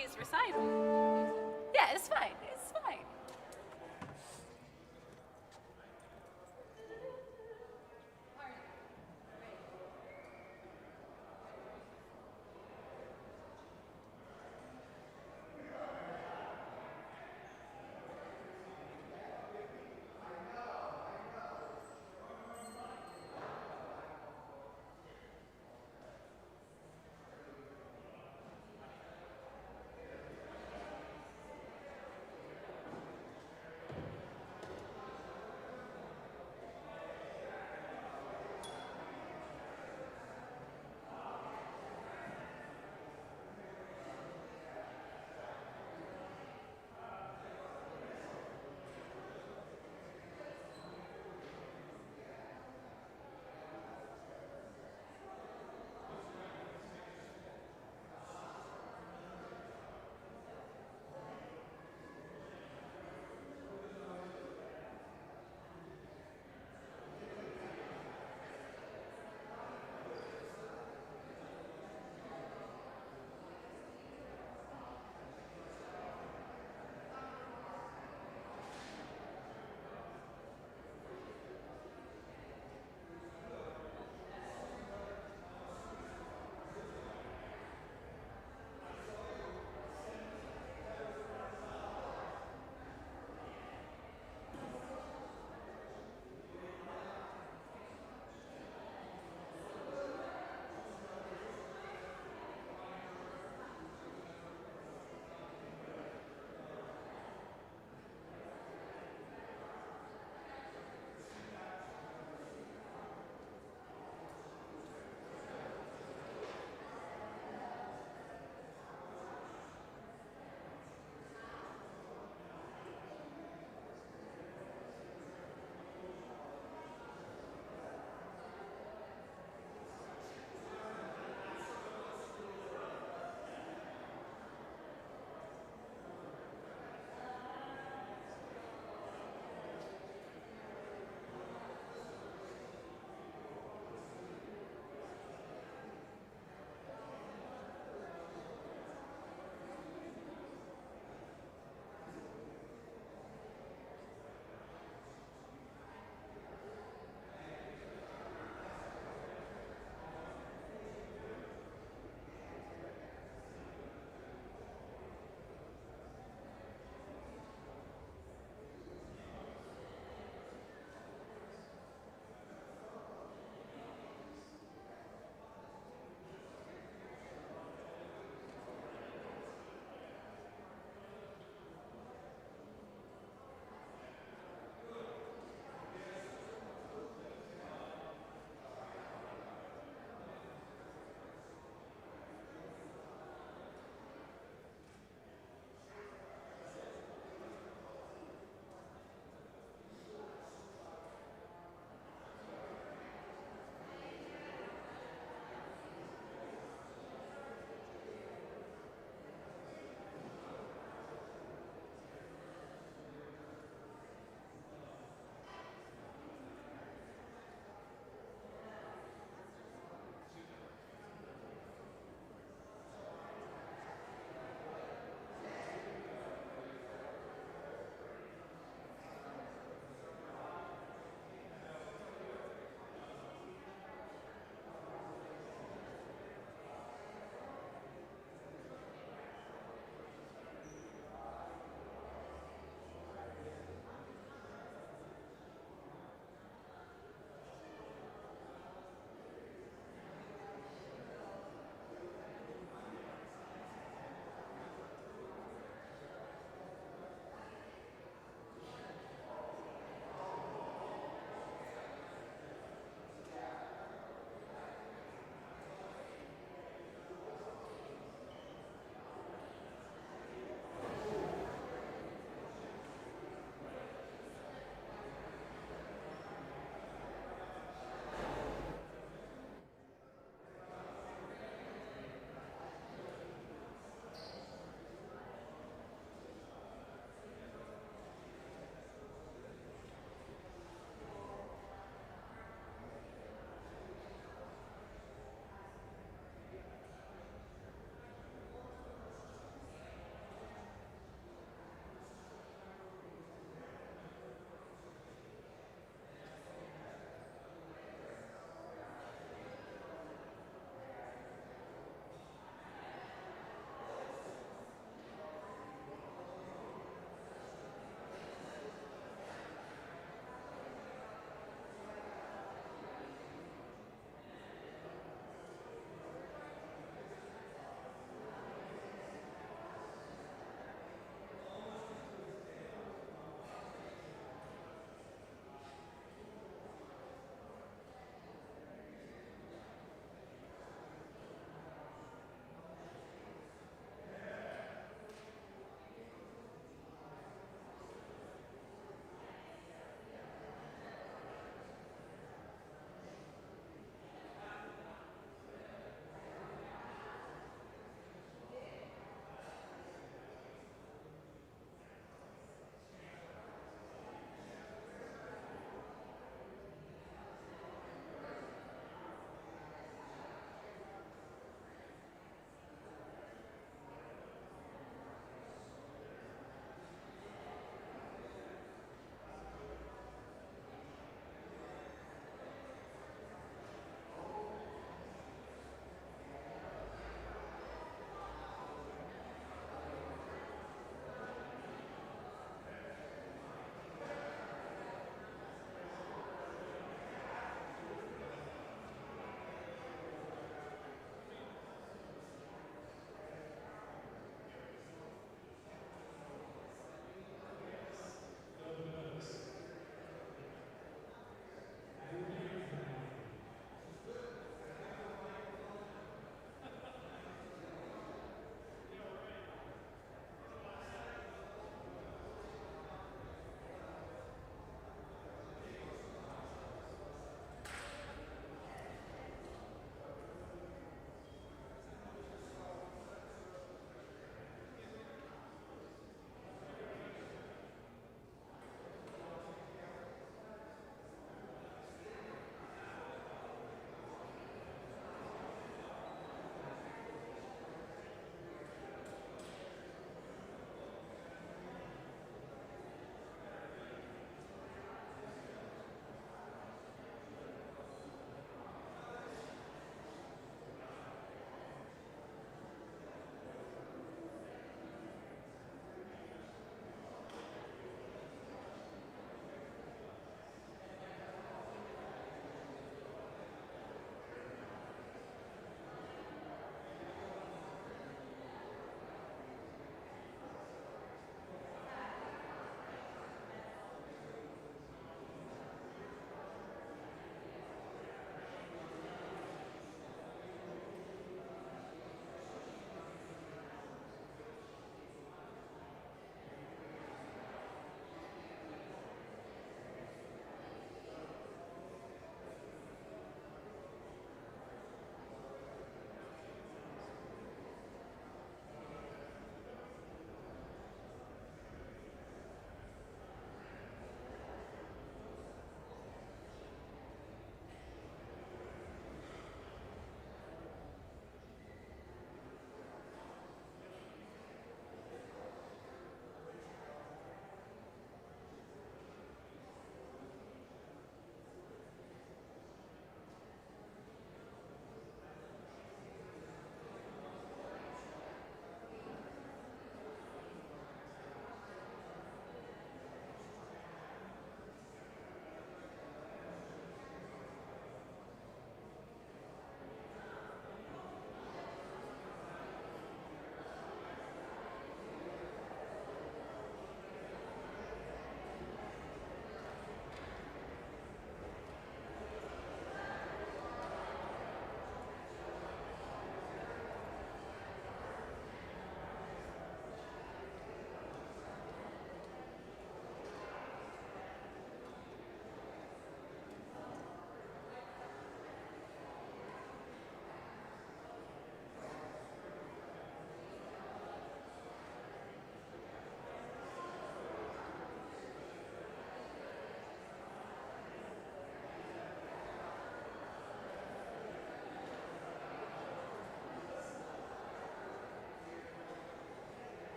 Today's recital. Yeah, it's fine. It's fine.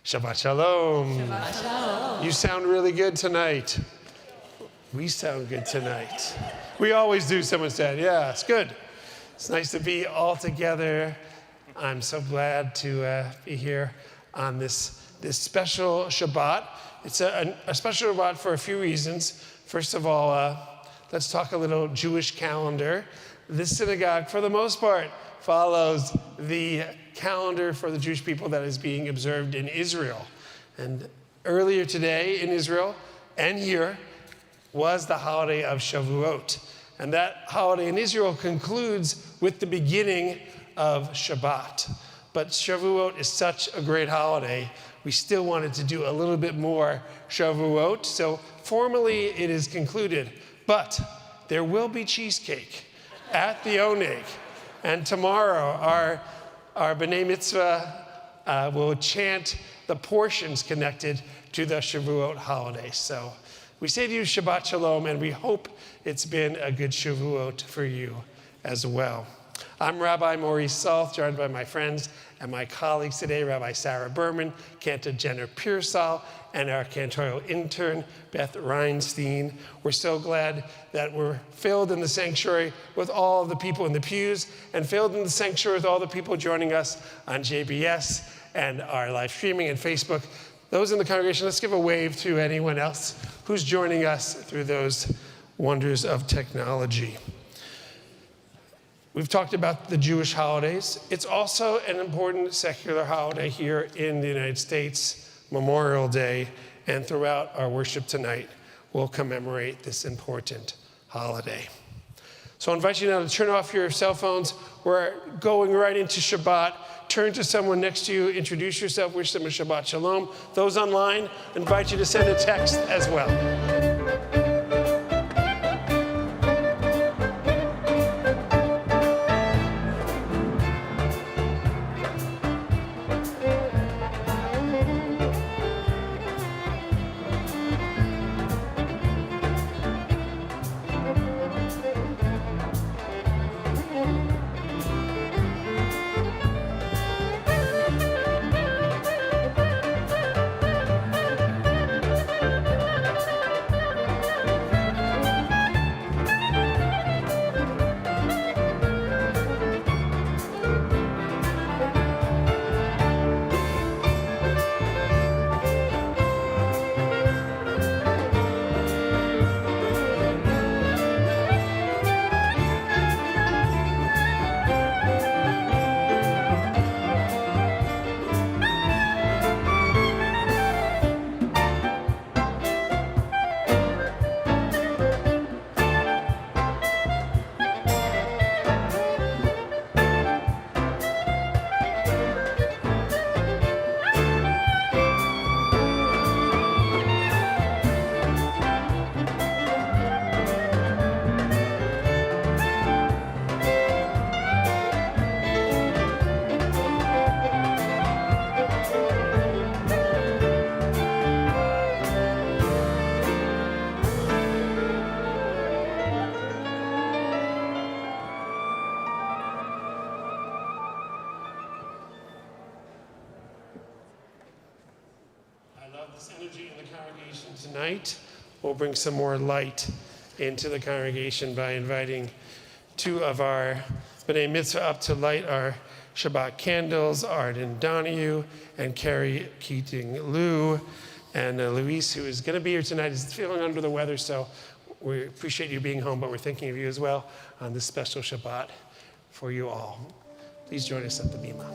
Shabbat Shalom. Shabbat Shalom. You sound really good tonight. We sound good tonight. We always do, someone said. Yeah, it's good. It's nice to be all together. I'm so glad to be here on this special Shabbat. It's a special Shabbat for a few reasons. First of all, let's talk a little Jewish calendar. This synagogue, for the most part, follows the calendar for the Jewish people that is being observed in Israel. And earlier today in Israel and here was the holiday of Shavuot. And that holiday in Israel concludes with the beginning of Shabbat. But Shavuot is such a great holiday, we still wanted to do a little bit more Shavuot. So formally it is concluded, but there will be cheesecake at the Oneg. And tomorrow our B'nai Mitzvah will chant the portions connected to the Shavuot holiday. So we say to you Shabbat Shalom, and we hope it's been a good Shavuot for you as well. I'm Rabbi Maurice Salth, joined by my friends and my colleagues today, Rabbi Sarah Berman, Cantor Jenner Pearsall, and our cantorial intern, Beth Reinstein. We're so glad that we're filled in the sanctuary with all of the people in the pews, and filled in the sanctuary with all the people joining us on JBS and our live streaming and Facebook. Those in the congregation, let's give a wave to anyone else who's joining us through those wonders of technology. We've talked about the Jewish holidays. It's also an important secular holiday here in the United States, Memorial Day, and throughout our worship tonight, we'll commemorate this important holiday. So I invite you now to turn off your cell phones. We're going right into Shabbat. Turn to someone next to you, introduce yourself, wish them a Shabbat Shalom. Those online, I invite you to send a text as well. Tonight, we'll bring some more light into the congregation by inviting two of our B'nai Mitzvah up to light our Shabbat candles, Arden Donahue and Carrie Keating-Liu. And Luis, who is going to be here tonight, is feeling under the weather, so we appreciate you being home, but we're thinking of you as well on this special Shabbat for you all. Please join us at the Bima.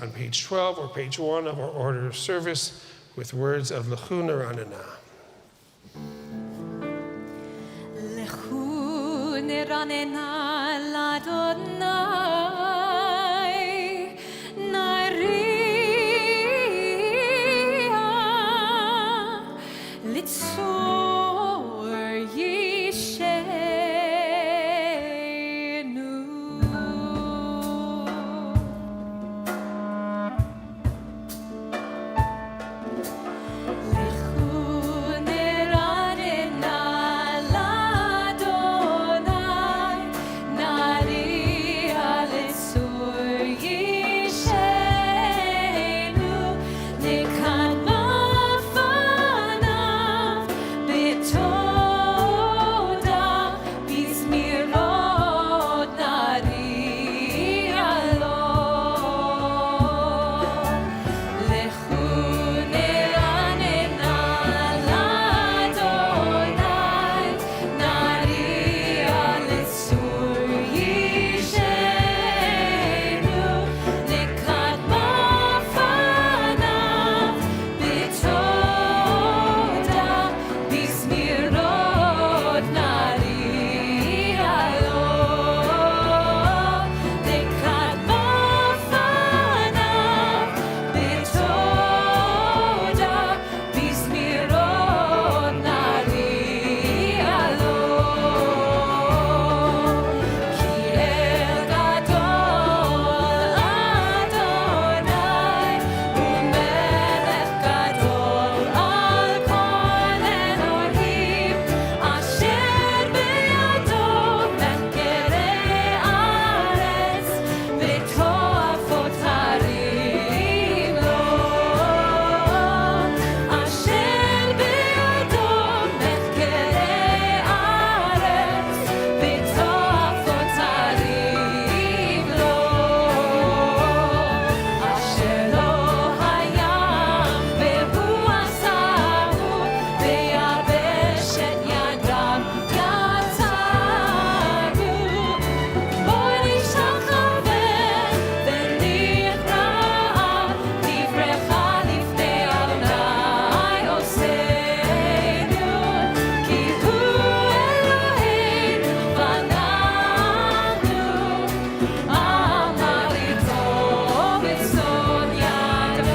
on page 12 or page 1 of our order of service with words of Lechu Neranena. Lechu neranena l'Adonai, nariah, litzor yishenu. Lechu neranena l'Adonai, nariah, litzor yishenu. Nekan b'fanav b'toda, b'zmirot nariah lo. Lechu neranena l'Adonai, nariah, litzor yishenu. Nekan b'fanav b'toda, b'zmirot nariah lo. Nekan b'fanav b'toda, b'zmirot nariah lo. Ki el gadol Adonai, u'melech gadol al kol Elohim, asher beyado mekere aretz, v'to'afot harim lo. Asher beyado mekere aretz, v'to'afot harim lo. Asher lo hayam ve'hu asahu, ve'yabeshet yadam yatzaru. Boi shachavet v'nichra'a, divrecha lifnei Adonai osenu. Ki hu Eloheinu v'anachnu, amar ito b'tzon yado.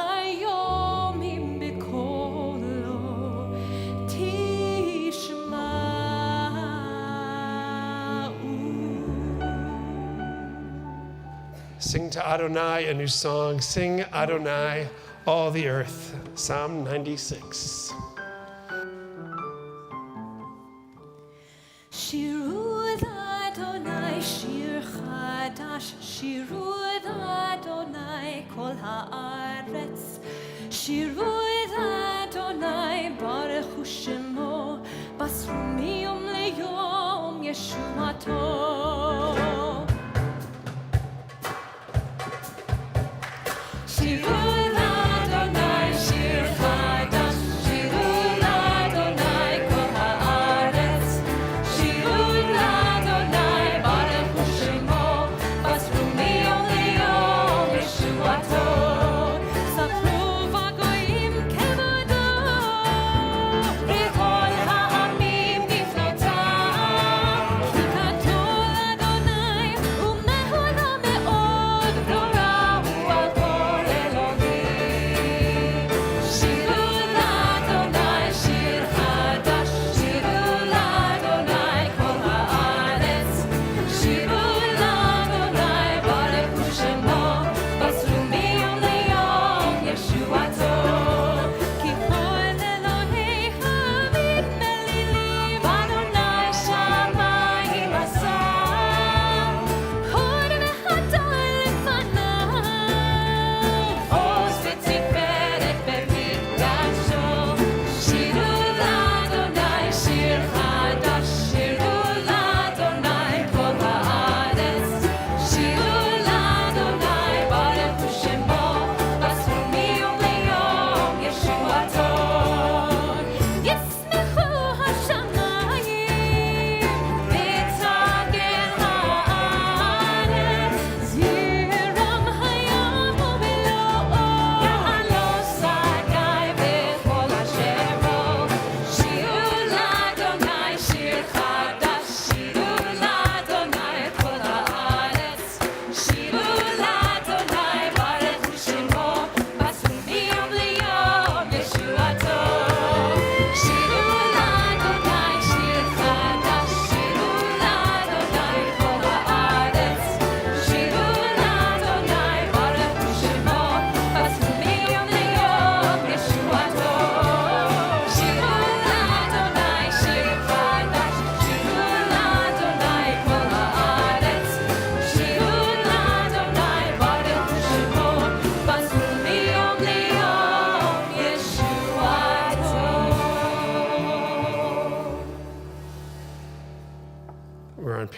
Hayomim b'kolo tishma'u. Sing to Adonai a new song. Sing Adonai, all the earth. Psalm 96. Shiru Adonai shir chadash, shiru Adonai kol haaretz, shiru Adonai baruch shemo, basru miyom leyom yeshuato. Shiru Adonai shir chadash, shiru Adonai kol haaretz, shiru Adonai baruch shemo, basru miyom leyom yeshuato. Sapru v'goyim kevodo, v'kol ha'amim niflotav, ki gadol Adonai u'mehola me'od, v'rora hu al kol Elohim.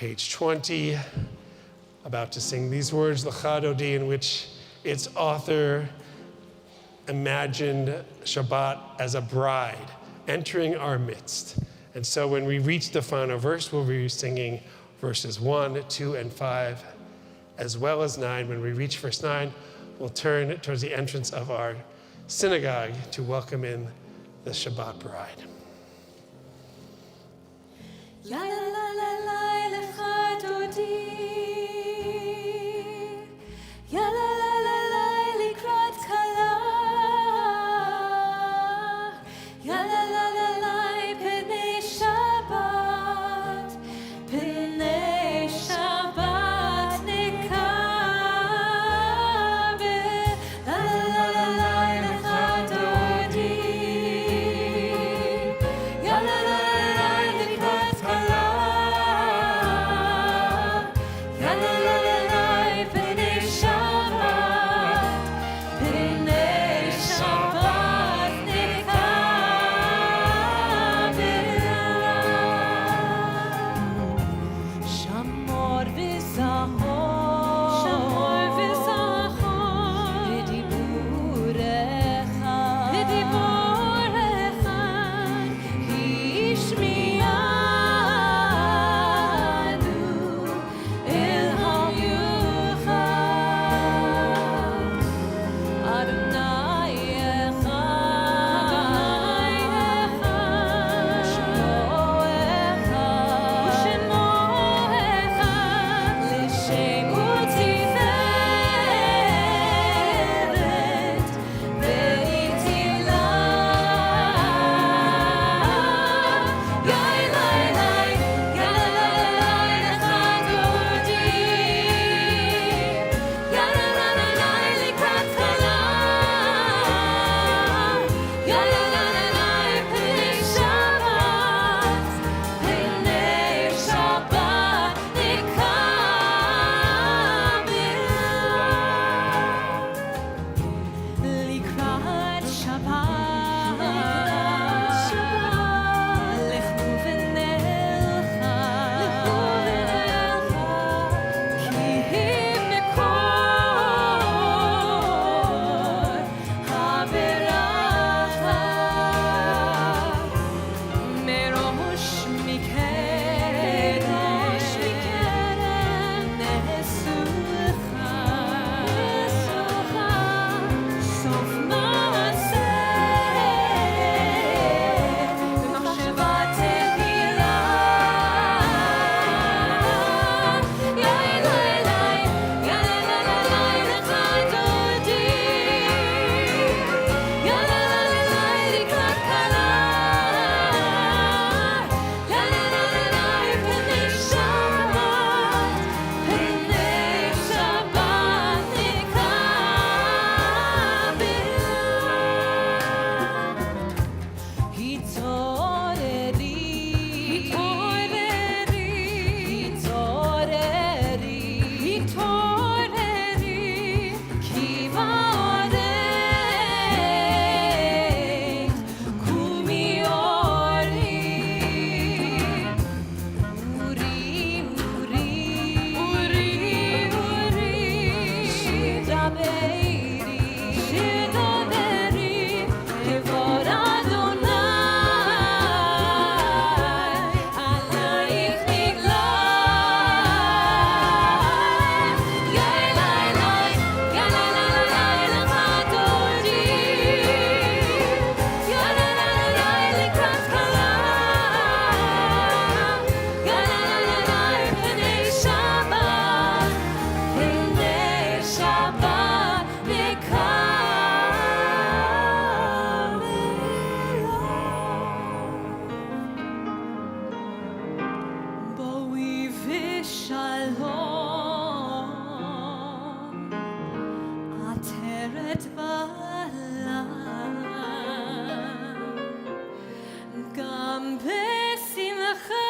page 20, about to sing these words, L'cha Dodi, in which its author imagined Shabbat as a bride entering our midst. And so when we reach the final verse, we'll be singing verses 1, 2, and 5, as well as 9. When we reach verse 9, we'll turn towards the entrance of our synagogue to welcome in the Shabbat bride. La la la la la lecha dodi. Ya la la la la likrat kala. Ya la la la la pnei Shabbat. Pnei Shabbat nekabel. La la la la la lecha dodi. Ya la la la la likrat kala. Ya la la la la pnei Shabbat. Pnei Shabbat nekabel. Shamor v'zachor. B'diburecha. Hishmi'anu el ha'yuchad. Adonai echad. U'shemo echad. L'shem u'tiferet ve'itilah. Yai lai lai, yai lai lai lecha dodi. Yai lai lai lai likrat kala. Yai lai lai lai pnei Shabbat. Pnei Shabbat nekabel. Likrat Shabbat. Lechu v'nelcha. Ki mekor haberacha. Merosh mikerem nesucha. Sof maaseh b'machshava tehilah. Yai lai lai, yai lai lai lai lecha dodi. Yai lai lai lai likrat kala. Yai lai lai lai pnei Shabbat. Pnei Shabbat nekabel. Hitoreri, ki va'oret, kumi ori. Uri, shidaberi, devor Adonai, alayich niglah. Yai lai lai, yai lai lai lai lecha dodi. Yai lai lai lai likrat kala. Yai lai lai lai pnei Shabbat. Pnei Shabbat nekabel. Boi v'shalom, ateret ba'alam, gam besimcha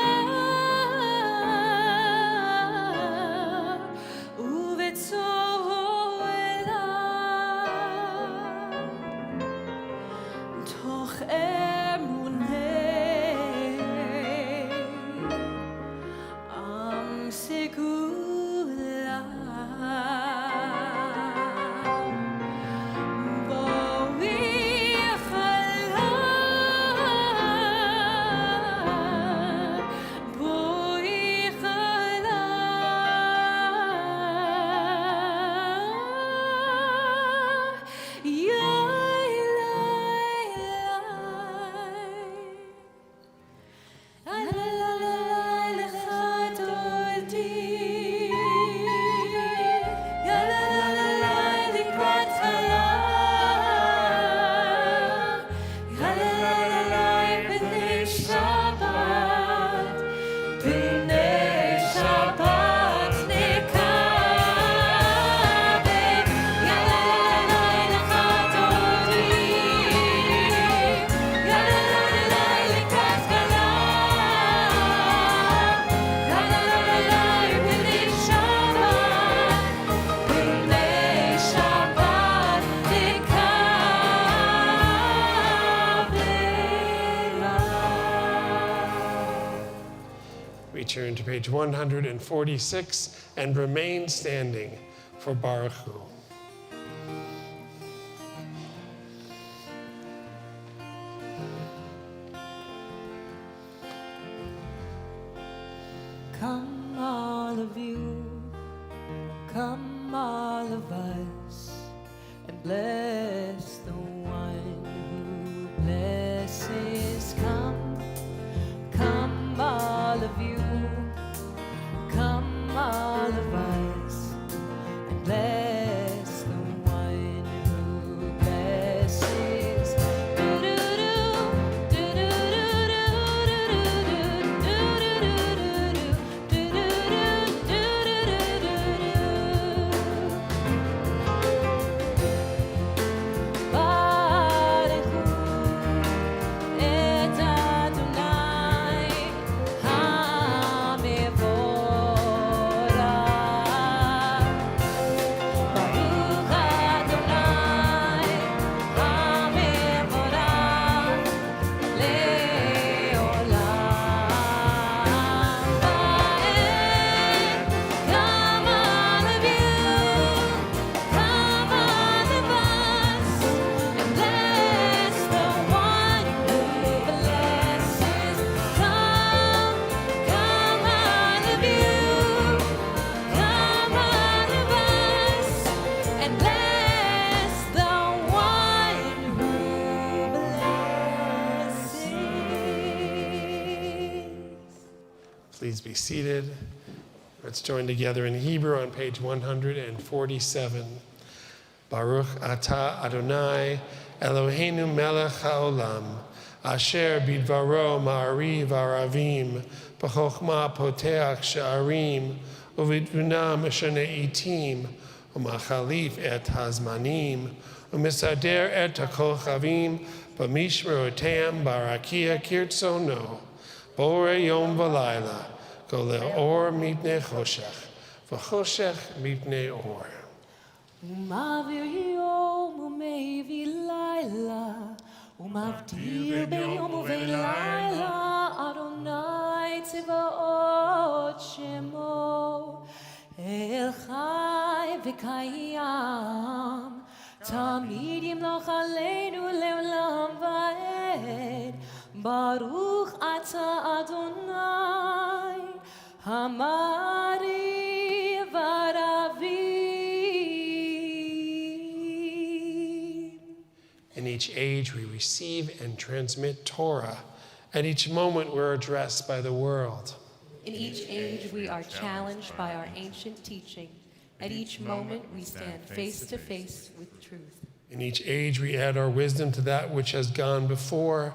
u'vetzolam. Toch emunei am turn to page 146 and remain standing for Baruch Hu. Come all of you, come all of us, and bless the one who blesses. Come all of you, come all of us, and bless the one who blesses. Please be seated. Let's join together in Hebrew on page 147. Baruch atah Adonai Eloheinu melech haolam asher bidvaro ma'ariv aravim b'chokhmah poteach sha'arim uvidvuna meshane itim umachalif et hazmanim umisader et hakochavim b'mishmerotem barakia kirtzono bore yom v'layla goleh or mipnei choshech v'choshech mipnei or. ומעביר יום ומביא לילה, ומבדיל בין יום ובין לילה, אדוני צבאות שמו, אל חי וקיים, תמיד ימלוך עלינו לעולם ועד, ברוך אתה אדוני, המעריב הרבים. In each age, we receive and transmit Torah. At each moment, we're addressed by the world. In each age, we are challenged by our ancient teaching. At each moment, we stand face to face with truth. In each age, we add our wisdom to that which has gone before.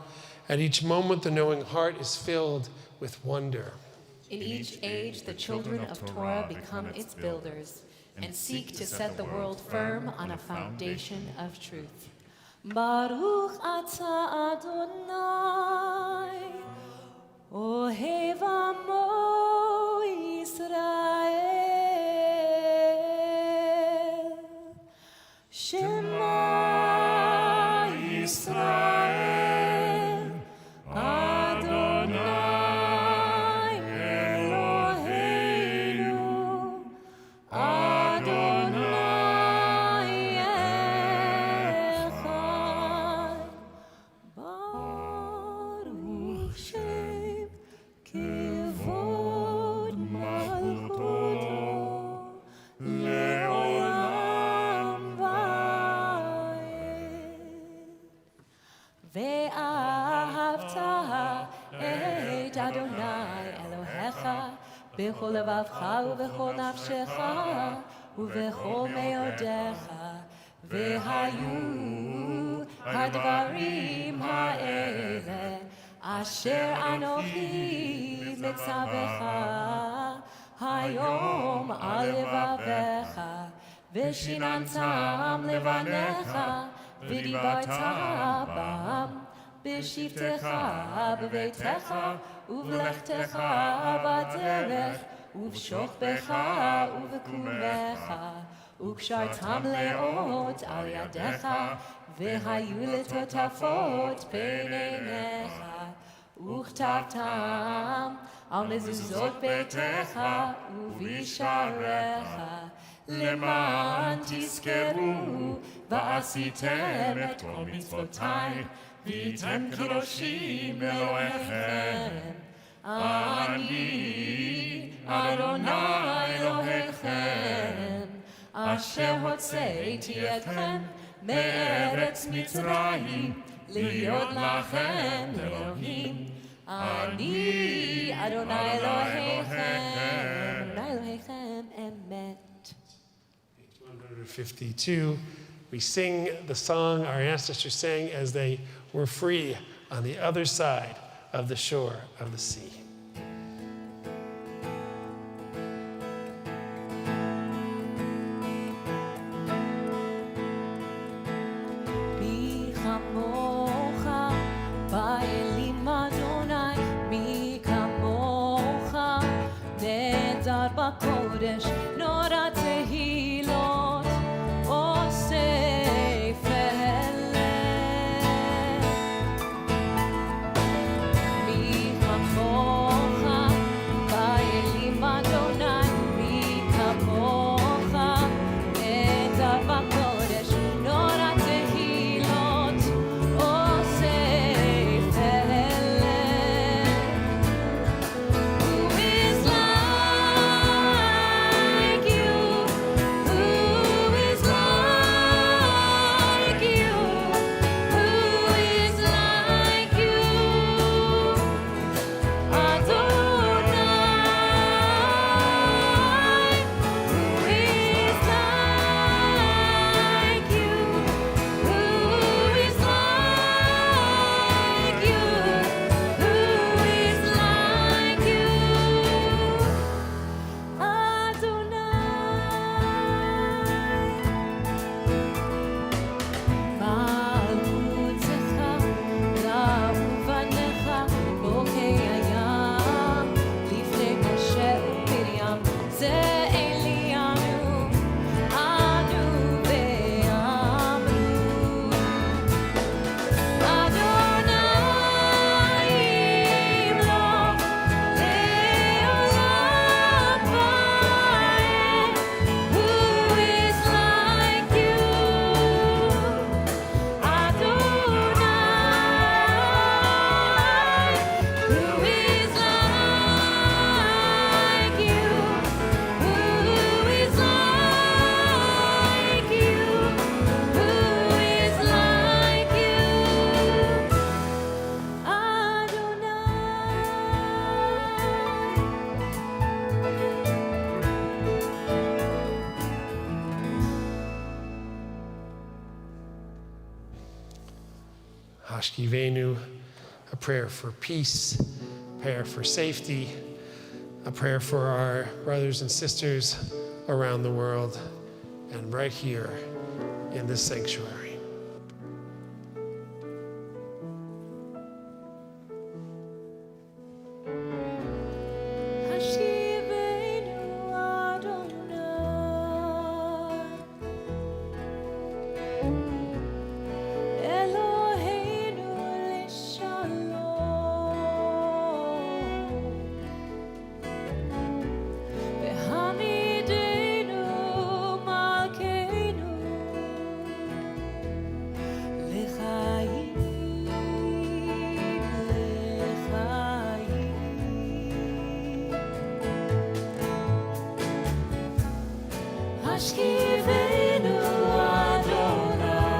At each moment, the knowing heart is filled with wonder. In each age, the children of Torah become its builders and seek to set the world firm on a foundation of truth. Baruch atah Adonai, ohev amo Yisrael, Shema Yisrael, Adonai Eloheinu, Adonai Echad, Baruch Shem Kevod Malchuto Leolam Va'ed. ואהבת את אדוני אלוהיך בכל לבבך ובכל נפשך ובכל מאודיך, והיו הדברים האלה אשר אנוכי מצווך היום על לבביך, ושיננתם לבניך ודיברת בם בשבתך בביתך ובלכתך בדרך ובשוכבך ובקומך, וקשרתם לאות על ידיך, והיו לטוטפות בין עיניך, וכתבתם על מזוזות ביתך ובשעריך, למען תזכרו ועשיתם את כל מצוותיי, והייתם קדושים אלוהיכם. אני אדוני אלוהיכם, אשר הוצאתי אתכם מארץ מצרים, להיות לכם אלוהים. אני אדוני אלוהיכם, אדוני אלוהיכם אמת. 152, we sing the song our ancestors sang as they were free on the other side of the shore of the sea. מי כמוך באלים אדוני, מי כמוך נעדר בקודש, נורא תהילות אוסף אלה. מי כמוך באלים אדוני, מי כמוך נעדר בקודש, נורא תהילות אוסף אלה. Who is like you? Who is like you? Who is like you? Adonai. Who is like you? Who is like you? Who is like you? Adonai. מעוצך ואהובנך בוקי הים, לפני משה ומרים, זה אלינו, אנו ואמרו. אדוני ימלוך לעולם ועד. Who is like you? Adonai. Who is like you? Who is like you? Who is like you? Hashkivenu, a prayer for peace, a prayer for safety, a prayer for our brothers and sisters around the world and right here in this sanctuary. Hashivenu Adonai. Eloheinu l'shalom. V'hamidenu malkeinu l'chaim, l'chaim. Hashkivenu Adonai.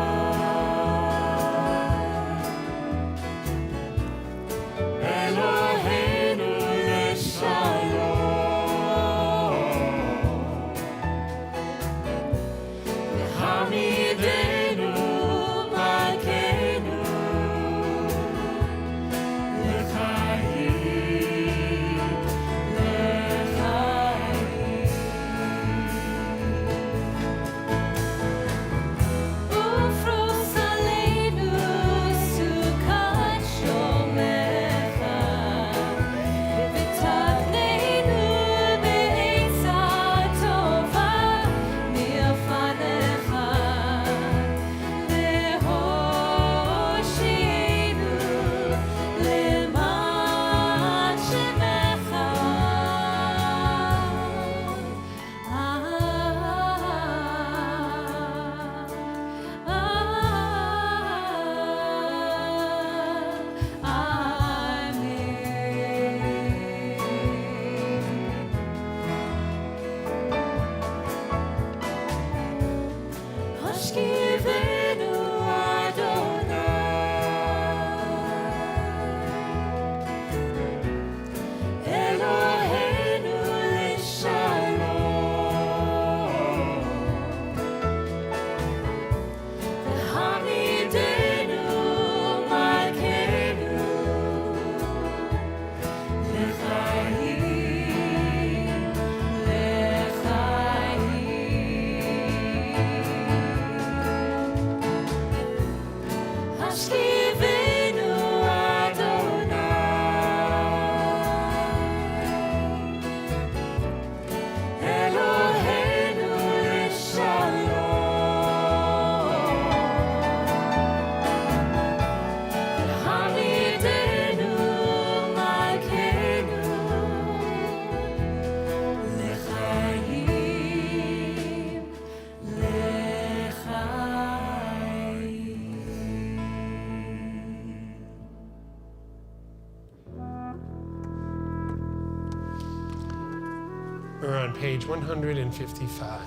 page 155.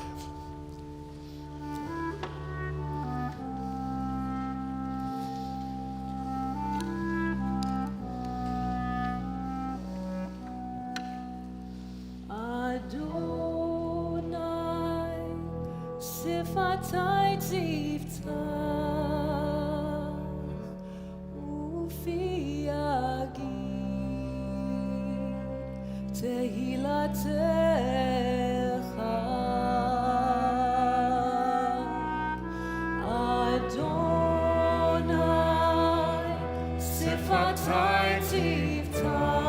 שפתי צבתך ופי יגיד תהילתך אדוני שפתי צבתך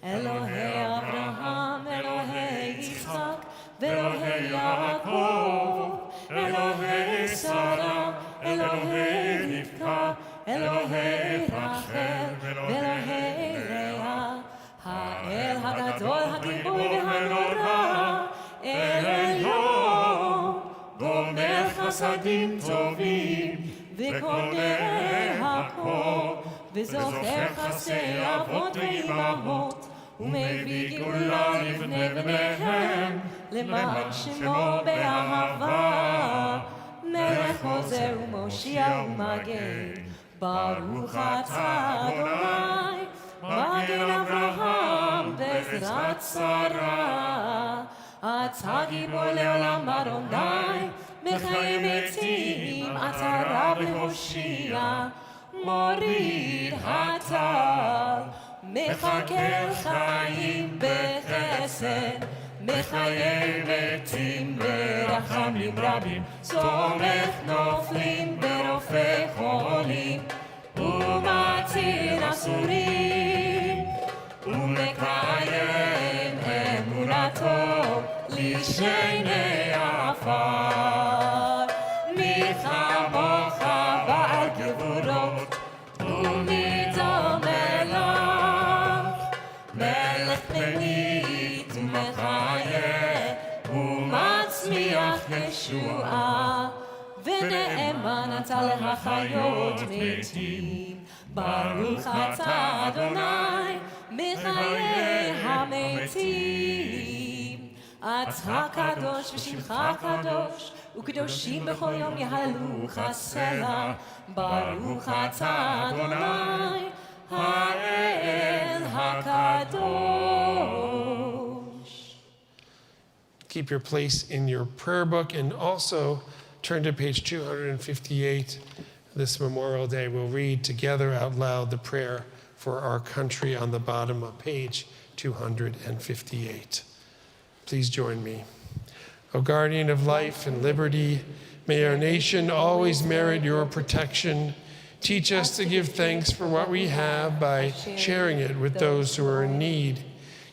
אלוהי אברהם, אלוהי יצחק, ואלוהי יעקב, אלוהי שרה, אלוהי רבקה, אלוהי רחל, ואלוהי לאה, האל הגדול, הגיבוי והנורא, אל עליון, גומר חסדים טובים, וקונה הכל, וזוכר חסדי אבות ואימהות, ומביא גאולה לבני בניהם, למען שמו באהבה, מלך עוזר ומושיע ומגן, ברוך אתה אדוני, מגן אברהם בעזרת שרה, אתה גיבור לעולם אדוני, מחיי מתים, אתה רב להושיע, מוריד הטל, מחכה חיים בחסד, מחיי מתים ברחמים רבים, סומך נופלים ברופא חולים, ומציל אסורים, ומקיים אמונתו לשני עפר, מי כמוך בעל גבורות, ומדומה לך, מלך פנימית ומחיה, ומצמיח ישועה, ונאמן אתה להחיות מתים, ברוך אתה אדוני, מחיי המתים. אתה קדוש ושמך קדוש, וקדושים בכל יום יהללוך סלע, ברוך אתה אדוני, האל הקדוש. Keep your place in your prayer book and also turn to page 258. This Memorial Day, we'll read together out loud the prayer for our country on the bottom of page 258. Please join me. O guardian of life and liberty, may our nation always merit your protection. Teach us to give thanks for what we have by sharing it with those who are in need.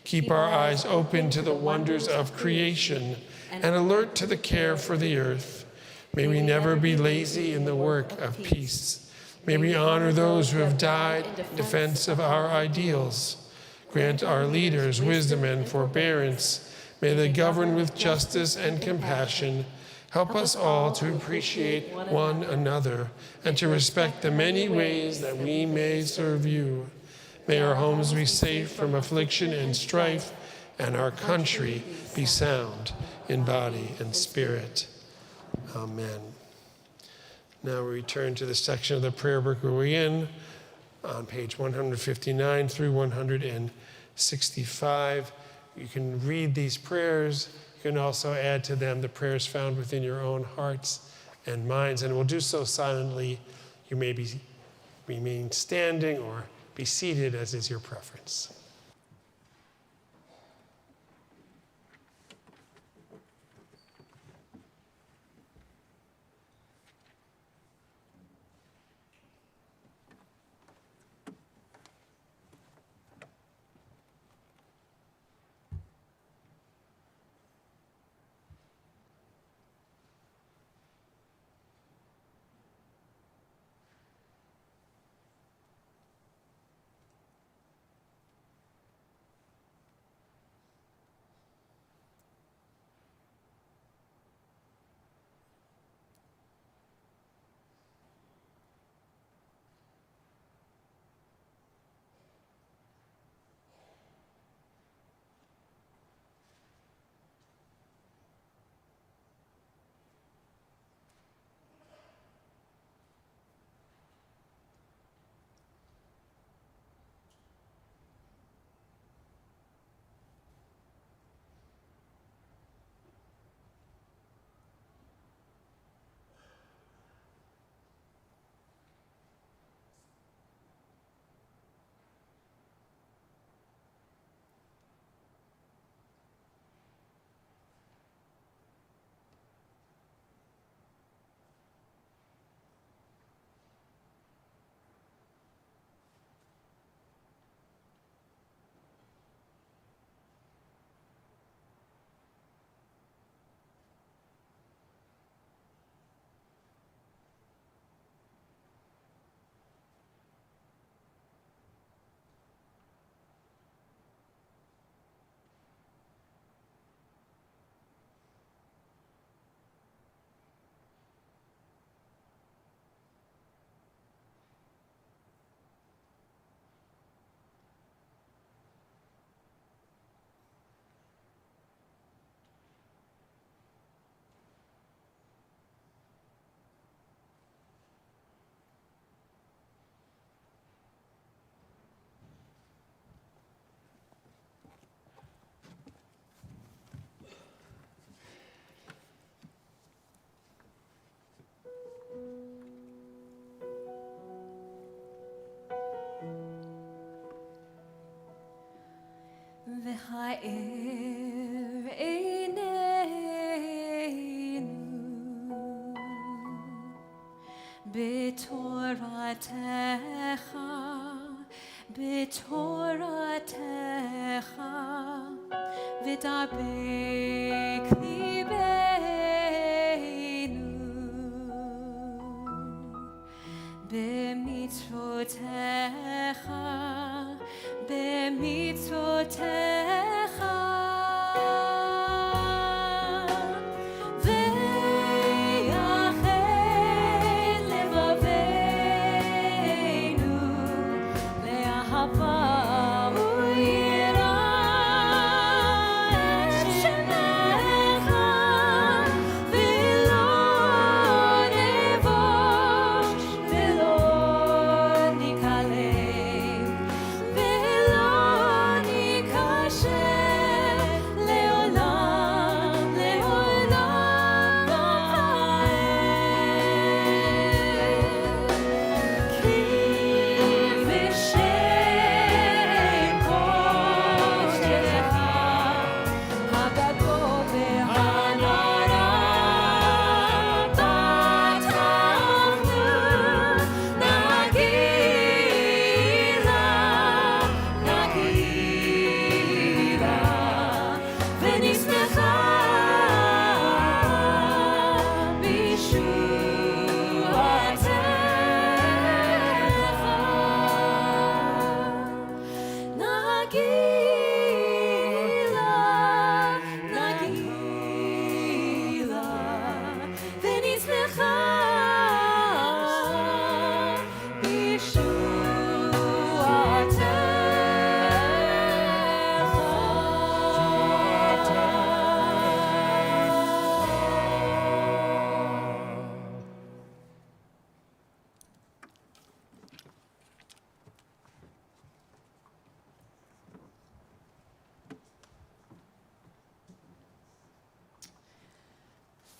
Keep our eyes open to the wonders of creation and alert to the care for the earth. May we never be lazy in the work of peace. May we honor those who have died in defense of our ideals. Grant our leaders wisdom and forbearance. May they govern with justice and compassion. Help us all to appreciate one another and to respect the many ways that we may serve you. May our homes be safe from affliction and strife, and our country be sound in body and spirit. Amen. Now we return to the section of the prayer book we're in on page 159 through 165. You can read these prayers. You can also add to them the prayers found within your own hearts and minds, and we'll do so silently. You may remain standing or be seated, as is your preference. V'ha'er eineinu b'toratecha v'dabek libeinu b'mitzvotecha b'mitzvotecha v'yachel levaveinu le'ahava u'yira et shemecha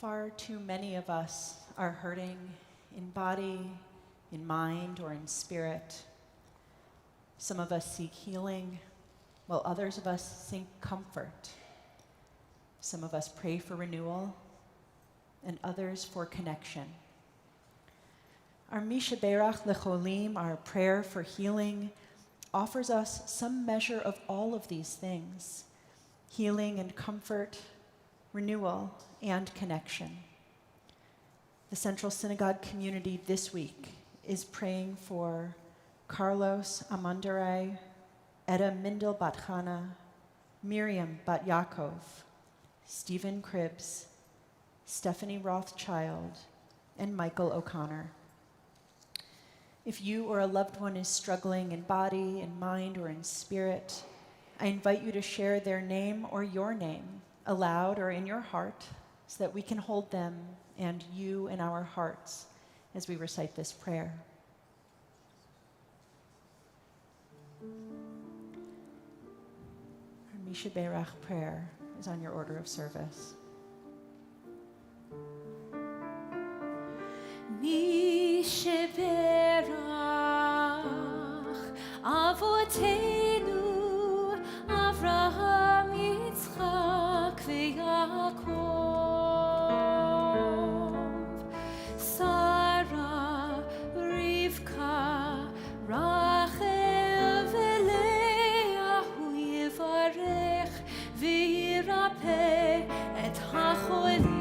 Far too many of us are hurting in body, in mind, or in spirit. Some of us seek healing, while others of us seek comfort. Some of us pray for renewal, and others for connection. Our Mishaberach Lecholim, our prayer for healing, offers us some measure of all of these things: healing and comfort, renewal and connection. The Central Synagogue community this week is praying for Carlos Amandaray, Etta Mindel Bat Chana, Miriam Bat Yaakov, Stephen Cribbs, Stephanie Rothschild, and Michael O'Connor. If you or a loved one is struggling in body, in mind, or in spirit, I invite you to share their name or your name aloud or in your heart so that we can hold them and you in our hearts as we recite this prayer. Our Misha Berach prayer is on your order of service. Mishaberach Avotenu Avraham Yitzchak veYaakov Sarah Rivka Rachel veLeah Hu yivarech v'yirapeh et hacholim.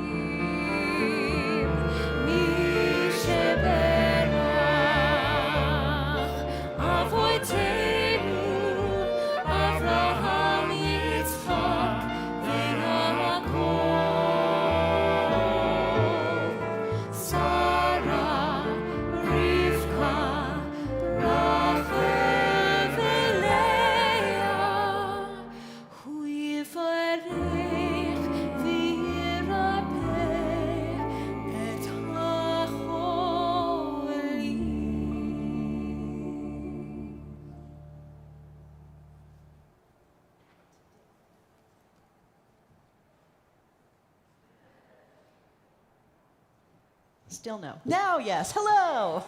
Still no. Now, yes. Hello.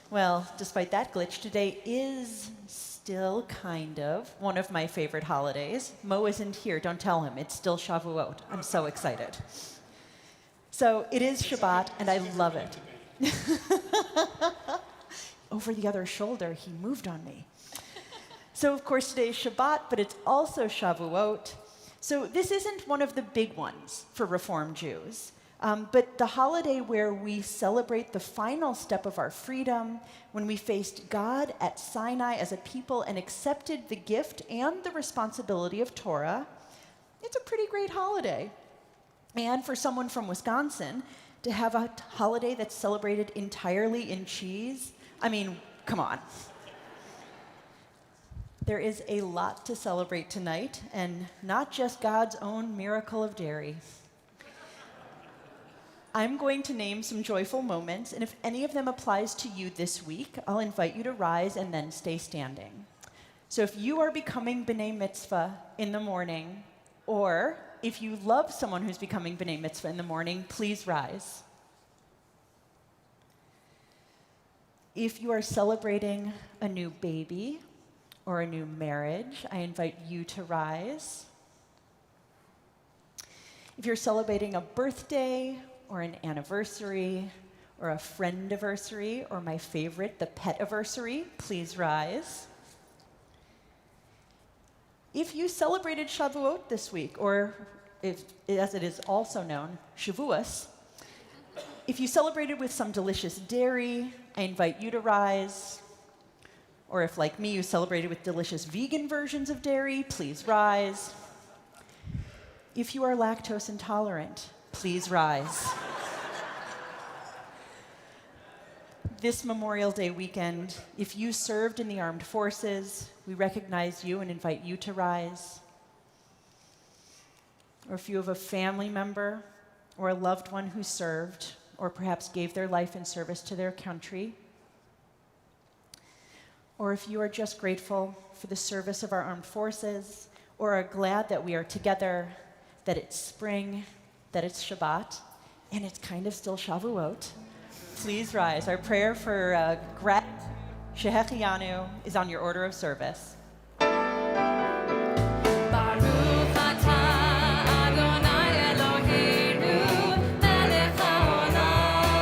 Well, despite that glitch, today is still kind of one of my favorite holidays. Mo isn't here. Don't tell him. It's still Shavuot. I'm so excited. So it is Shabbat, and I love it. Over the other shoulder, he moved on me. So, of course, today is Shabbat, but it's also Shavuot. So this isn't one of the big ones for Reform Jews. But the holiday where we celebrate the final step of our freedom, when we faced God at Sinai as a people and accepted the gift and the responsibility of Torah, it's a pretty great holiday. And for someone from Wisconsin, to have a holiday that's celebrated entirely in cheese, I mean, come on. There is a lot to celebrate tonight, and not just God's own miracle of dairy. I'm going to name some joyful moments, and if any of them applies to you this week, I'll invite you to rise and then stay standing. So if you are becoming B'nai Mitzvah in the morning, or if you love someone who's becoming B'nai Mitzvah in the morning, please rise. If you are celebrating a new baby or a new marriage, I invite you to rise. If you're celebrating a birthday, or an anniversary, or a friend-iversary, or my favorite, the pet-iversary, please rise. If you celebrated Shavuot this week, or if, as it is also known, Shavuos, if you celebrated with some delicious dairy, I invite you to rise. Or if, like me, you celebrated with delicious vegan versions of dairy, please rise. If you are lactose intolerant, please rise. This Memorial Day weekend, if you served in the armed forces, we recognize you and invite you to rise. Or if you have a family member or a loved one who served, or perhaps gave their life in service to their country. Or if you are just grateful for the service of our armed forces, or are glad that we are together, that it's spring, that it's Shabbat, and it's kind of still Shavuot. Please rise. Our prayer for gratitude, Shehechianu, is on your order of service. Baruch atah Adonai Eloheinu melech haolam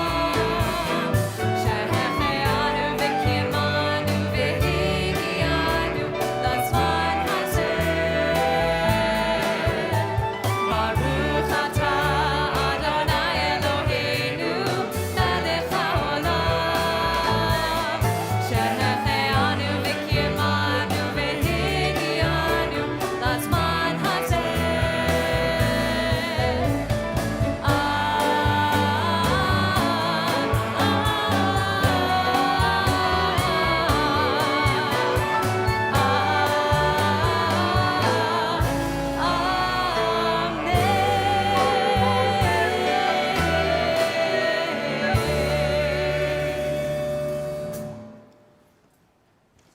shehechianu v'kimanu v'higianu lazman hazeh. Baruch atah Adonai Eloheinu melech haolam shehechianu v'kimanu v'higianu lazman hazeh.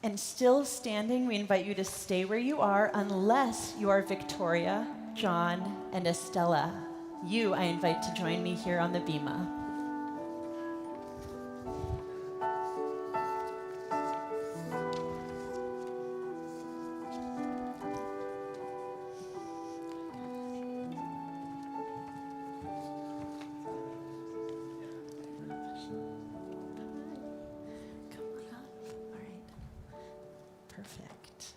And still standing, we invite you to stay where you are unless you are Victoria, John, and Estella. You, I invite to join me here on the bima. Come on up. All right. Perfect.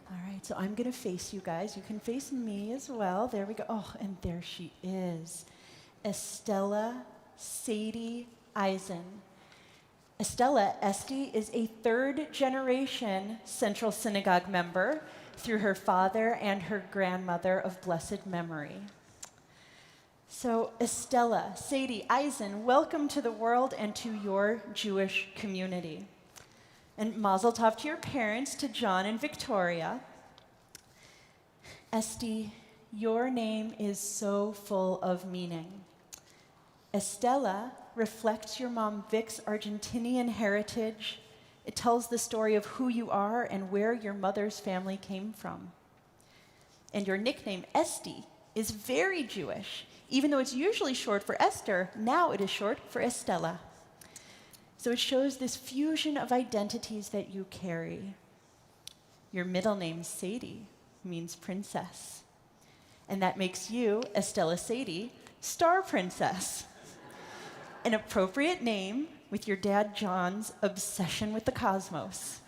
All right, so I'm going to face you guys. You can face me as well. There we go. Oh, and there she is. Estella Sadie Eisen. Estella, Esty, is a third-generation Central Synagogue member through her father and her grandmother of blessed memory. So, Estella Sadie Eisen, welcome to the world and to your Jewish community. And mazel tov to your parents, to John and Victoria. Esty, your name is so full of meaning. Estella reflects your mom Vic's Argentinian heritage. It tells the story of who you are and where your mother's family came from. And your nickname, Esty, is very Jewish. Even though it's usually short for Esther, now it is short for Estella. So it shows this fusion of identities that you carry. Your middle name, Sadie, means princess. And that makes you, Estella Sadie, Star Princess. An appropriate name with your dad John's obsession with the cosmos.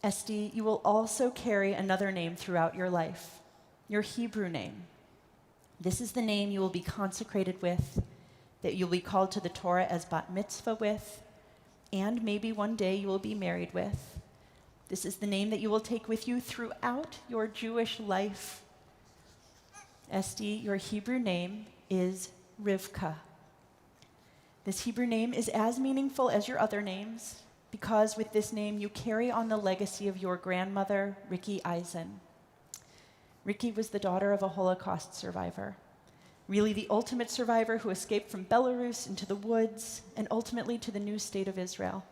Esty, you will also carry another name throughout your life, your Hebrew name. This is the name you will be consecrated with, that you'll be called to the Torah as bat mitzvah with, and maybe one day you will be married with. This is the name that you will take with you throughout your Jewish life. Esty, your Hebrew name is Rivka. This Hebrew name is as meaningful as your other names because with this name you carry on the legacy of your grandmother, Ricky Eisen. Ricky was the daughter of a Holocaust survivor, really the ultimate survivor who escaped from Belarus into the woods and ultimately to the new state of Israel.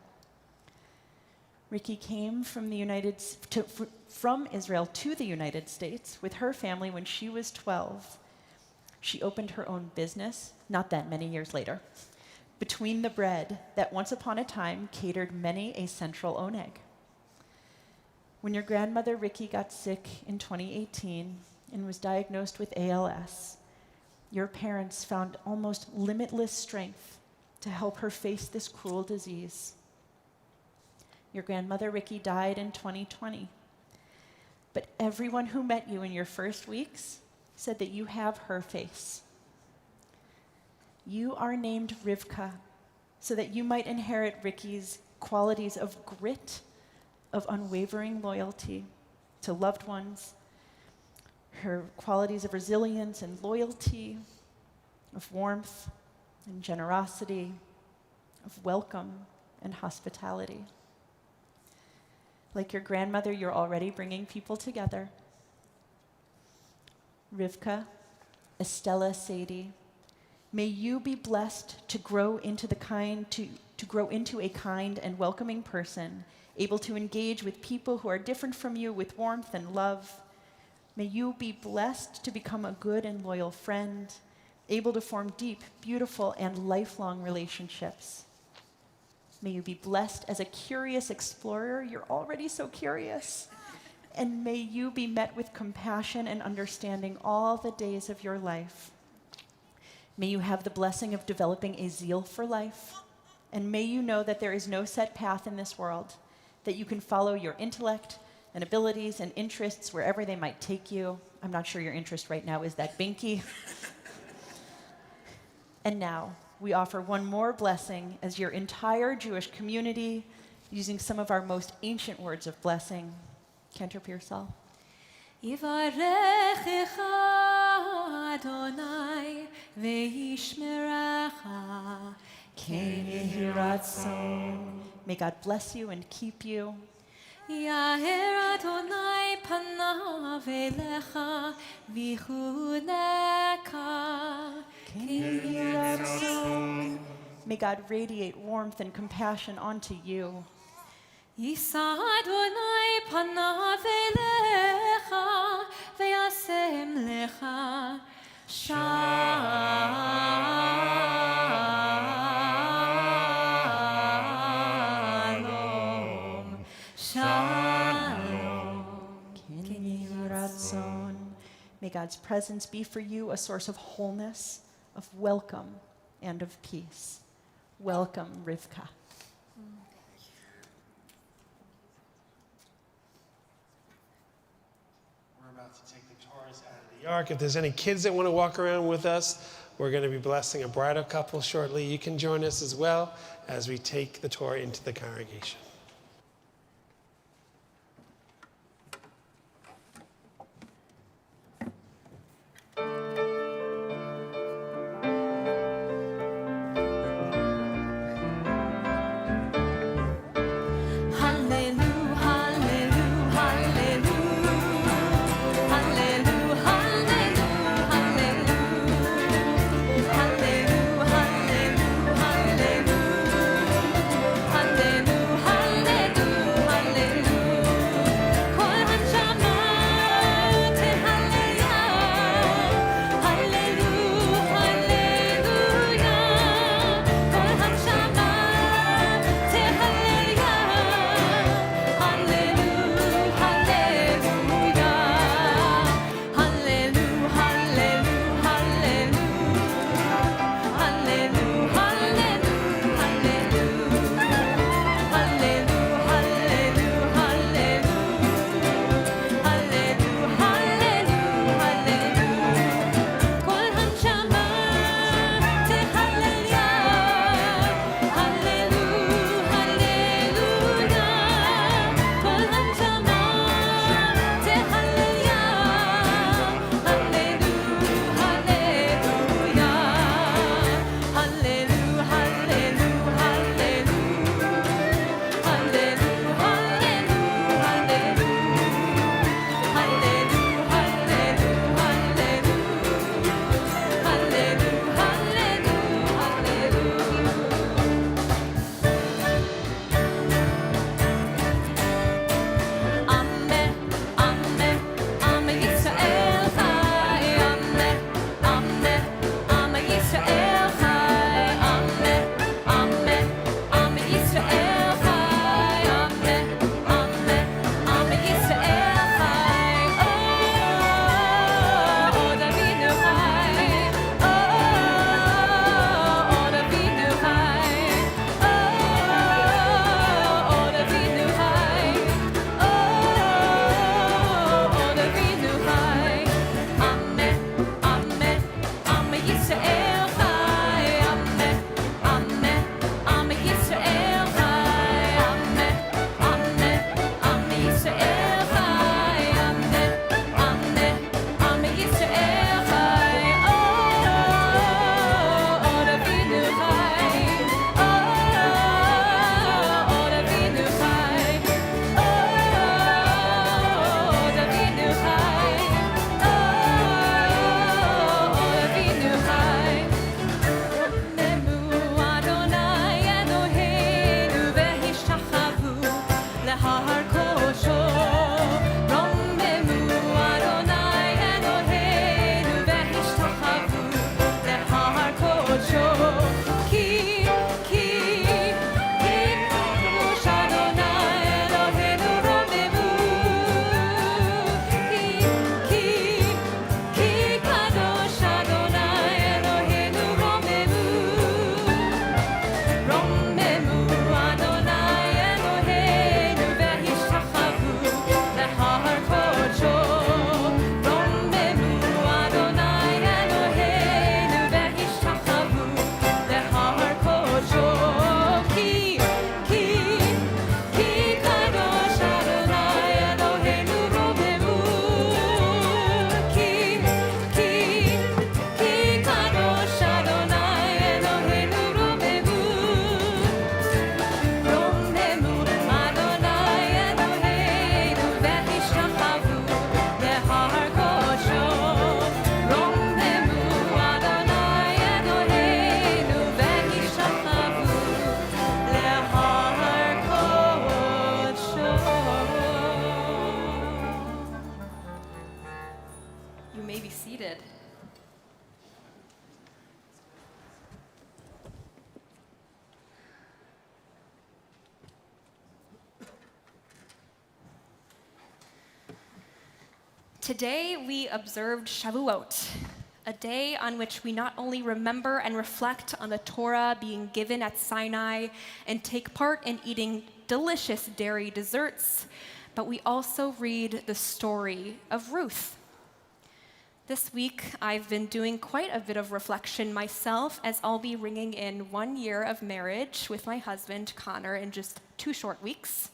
Ricky came from Israel to the United States with her family when she was 12. She opened her own business, not that many years later, Between the Bread, that once upon a time catered many a central oneg. When your grandmother Ricky got sick in 2018 and was diagnosed with ALS, your parents found almost limitless strength to help her face this cruel disease. Your grandmother Ricky died in 2020, but everyone who met you in your first weeks said that you have her face. You are named Rivka so that you might inherit Ricky's qualities of grit, of unwavering loyalty to loved ones, her qualities of resilience and loyalty, of warmth and generosity, of welcome and hospitality. Like your grandmother, you're already bringing people together. Rivka, Estella Sadie, may you be blessed to grow into a kind and welcoming person, able to engage with people who are different from you with warmth and love. May you be blessed to become a good and loyal friend, able to form deep, beautiful, and lifelong relationships. May you be blessed as a curious explorer. You're already so curious. And may you be met with compassion and understanding all the days of your life. May you have the blessing of developing a zeal for life. And may you know that there is no set path in this world, that you can follow your intellect and abilities and interests wherever they might take you. I'm not sure your interest right now is that binky. And now, we offer one more blessing as your entire Jewish community, using some of our most ancient words of blessing. Cantor Pearsall. Yivarechecha Adonai ve'yishmerecha Ken yehi ratzon. May God bless you and keep you. Yaher Adonai panav elecha v'chuneka Ken yehi ratzon. May God radiate warmth and compassion onto you. Yisa Adonai panav elecha ve'yasem lecha shalom. Shalom. Ken yehi ratzon. May God's presence be for you a source of wholeness, of welcome, and of peace. Welcome, Rivka. We're about to take the Torahs out of the ark. If there's any kids that want to walk around with us, we're going to be blessing a bridal couple shortly. You can join us as well as we take the Torah into the congregation. Hallelujah. Today we observed Shavuot, a day on which we not only remember and reflect on the Torah being given at Sinai and take part in eating delicious dairy desserts, but we also read the story of Ruth. This week, I've been doing quite a bit of reflection myself, as I'll be ringing in 1 year of marriage with my husband, Connor, in just 2 short weeks.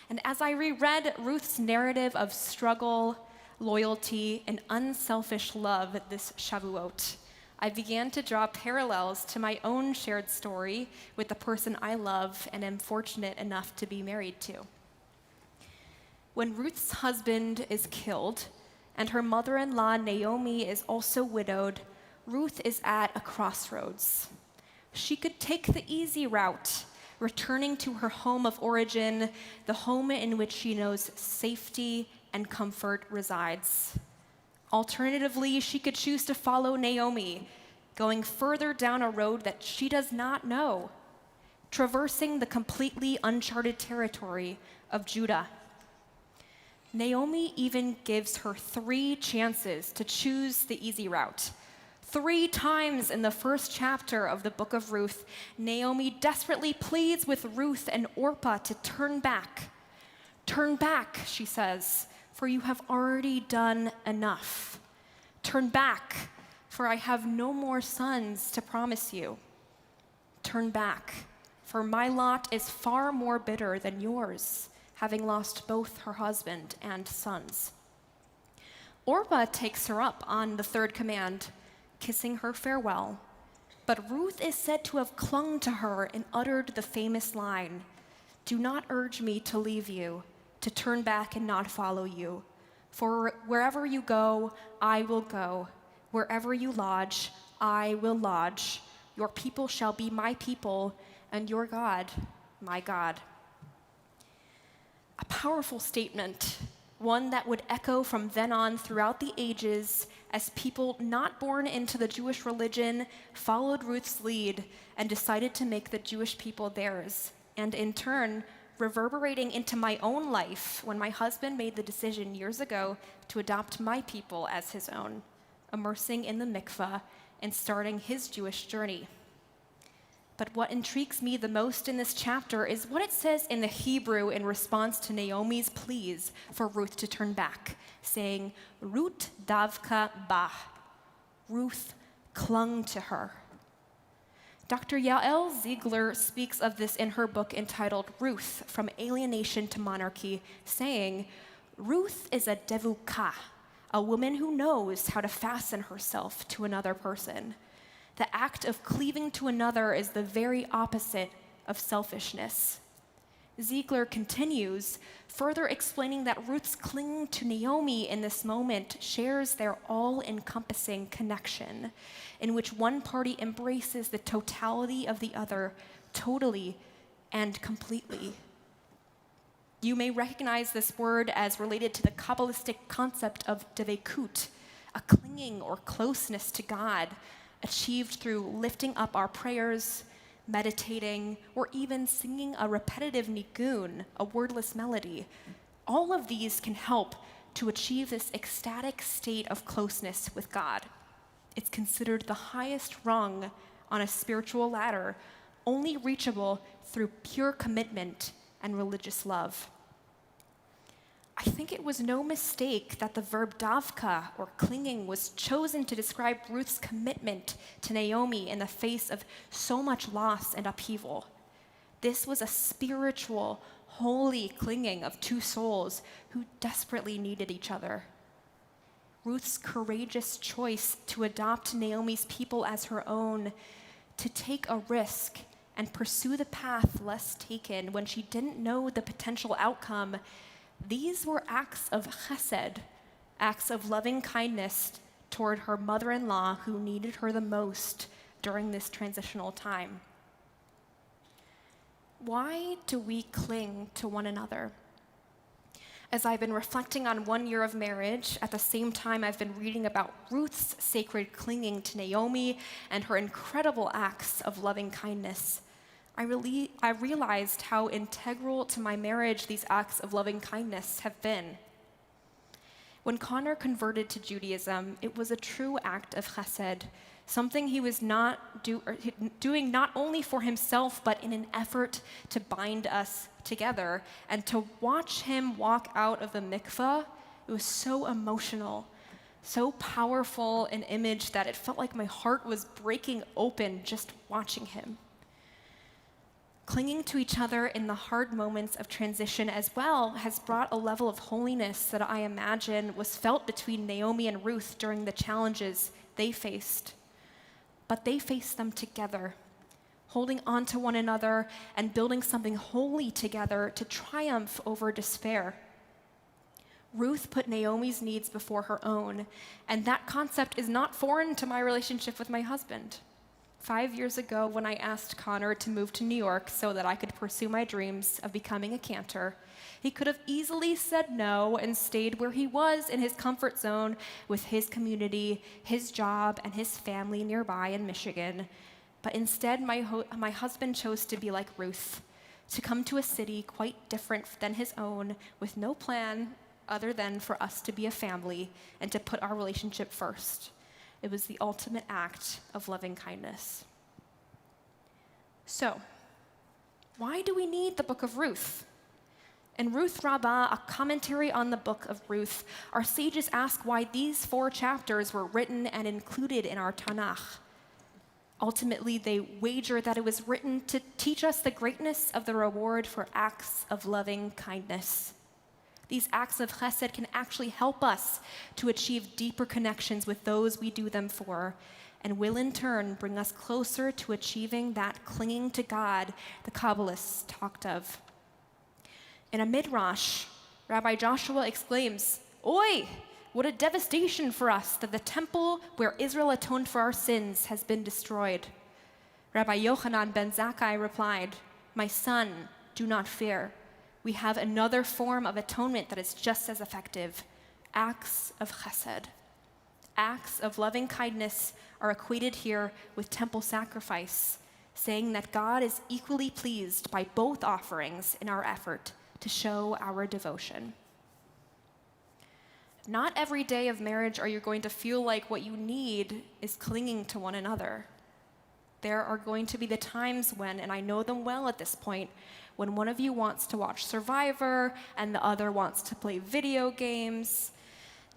And as I reread Ruth's narrative of struggle, loyalty, and unselfish love this Shavuot, I began to draw parallels to my own shared story with the person I love and am fortunate enough to be married to. When Ruth's husband is killed and her mother-in-law Naomi is also widowed, Ruth is at a crossroads. She could take the easy route, returning to her home of origin, the home in which she knows safety and comfort resides. Alternatively, she could choose to follow Naomi, going further down a road that she does not know, traversing the completely uncharted territory of Judah. Naomi even gives her 3 chances to choose the easy route. 3 times in the first chapter of the book of Ruth, Naomi desperately pleads with Ruth and Orpah to turn back. Turn back, she says, for you have already done enough. Turn back, for I have no more sons to promise you. Turn back, for my lot is far more bitter than yours, having lost both her husband and sons. Orpah takes her up on the 3rd command, kissing her farewell, but Ruth is said to have clung to her and uttered the famous line, "Do not urge me to leave you, to turn back and not follow you. For wherever you go, I will go. Wherever you lodge, I will lodge. Your people shall be my people, and your God, my God." A powerful statement, one that would echo from then on throughout the ages as people not born into the Jewish religion followed Ruth's lead and decided to make the Jewish people theirs, and in turn, reverberating into my own life when my husband made the decision years ago to adopt my people as his own, immersing in the mikveh and starting his Jewish journey. But what intrigues me the most in this chapter is what it says in the Hebrew in response to Naomi's pleas for Ruth to turn back, saying, Ruth davka ba. Ruth clung to her. Dr. Yael Ziegler speaks of this in her book entitled Ruth, From Alienation to Monarchy, saying, Ruth is a devuka, a woman who knows how to fasten herself to another person. The act of cleaving to another is the very opposite of selfishness. Ziegler continues, further explaining that Ruth's clinging to Naomi in this moment shares their all-encompassing connection, in which one party embraces the totality of the other, totally and completely. You may recognize this word as related to the Kabbalistic concept of devekut, a clinging or closeness to God, achieved through lifting up our prayers, meditating, or even singing a repetitive nigun, a wordless melody. All of these can help to achieve this ecstatic state of closeness with God. It's considered the highest rung on a spiritual ladder, only reachable through pure commitment and religious love. I think it was no mistake that the verb davka, or clinging, was chosen to describe Ruth's commitment to Naomi in the face of so much loss and upheaval. This was a spiritual, holy clinging of 2 souls who desperately needed each other. Ruth's courageous choice to adopt Naomi's people as her own, to take a risk and pursue the path less taken when she didn't know the potential outcome, these were acts of chesed, acts of loving kindness toward her mother-in-law who needed her the most during this transitional time. Why do we cling to one another? As I've been reflecting on 1 year of marriage, at the same time I've been reading about Ruth's sacred clinging to Naomi and her incredible acts of loving kindness, I realized how integral to my marriage these acts of loving kindness have been. When Connor converted to Judaism, it was a true act of chesed, something he was doing not only for himself, but in an effort to bind us together. And to watch him walk out of the mikveh, it was so emotional, so powerful an image that it felt like my heart was breaking open just watching him. Clinging to each other in the hard moments of transition as well has brought a level of holiness that I imagine was felt between Naomi and Ruth during the challenges they faced. But they faced them together, holding on to one another and building something holy together to triumph over despair. Ruth put Naomi's needs before her own, and that concept is not foreign to my relationship with my husband. 5 years ago, when I asked Connor to move to New York so that I could pursue my dreams of becoming a cantor, he could have easily said no and stayed where he was in his comfort zone with his community, his job, and his family nearby in Michigan. But instead, my husband chose to be like Ruth, to come to a city quite different than his own, with no plan other than for us to be a family and to put our relationship first. It was the ultimate act of loving kindness. So, why do we need the book of Ruth? In Ruth Rabbah, a commentary on the book of Ruth, our sages ask why these 4 chapters were written and included in our Tanakh. Ultimately, they wager that it was written to teach us the greatness of the reward for acts of loving kindness. These acts of chesed can actually help us to achieve deeper connections with those we do them for, and will in turn bring us closer to achieving that clinging to God the Kabbalists talked of. In a midrash, Rabbi Joshua exclaims, "Oi, what a devastation for us that the temple where Israel atoned for our sins has been destroyed." Rabbi Yochanan ben Zakkai replied, "My son, do not fear. We have another form of atonement that is just as effective, acts of chesed. Acts of loving kindness are equated here with temple sacrifice, saying that God is equally pleased by both offerings in our effort to show our devotion. Not every day of marriage are you going to feel like what you need is clinging to one another. There are going to be the times when, and I know them well at this point, when one of you wants to watch Survivor and the other wants to play video games.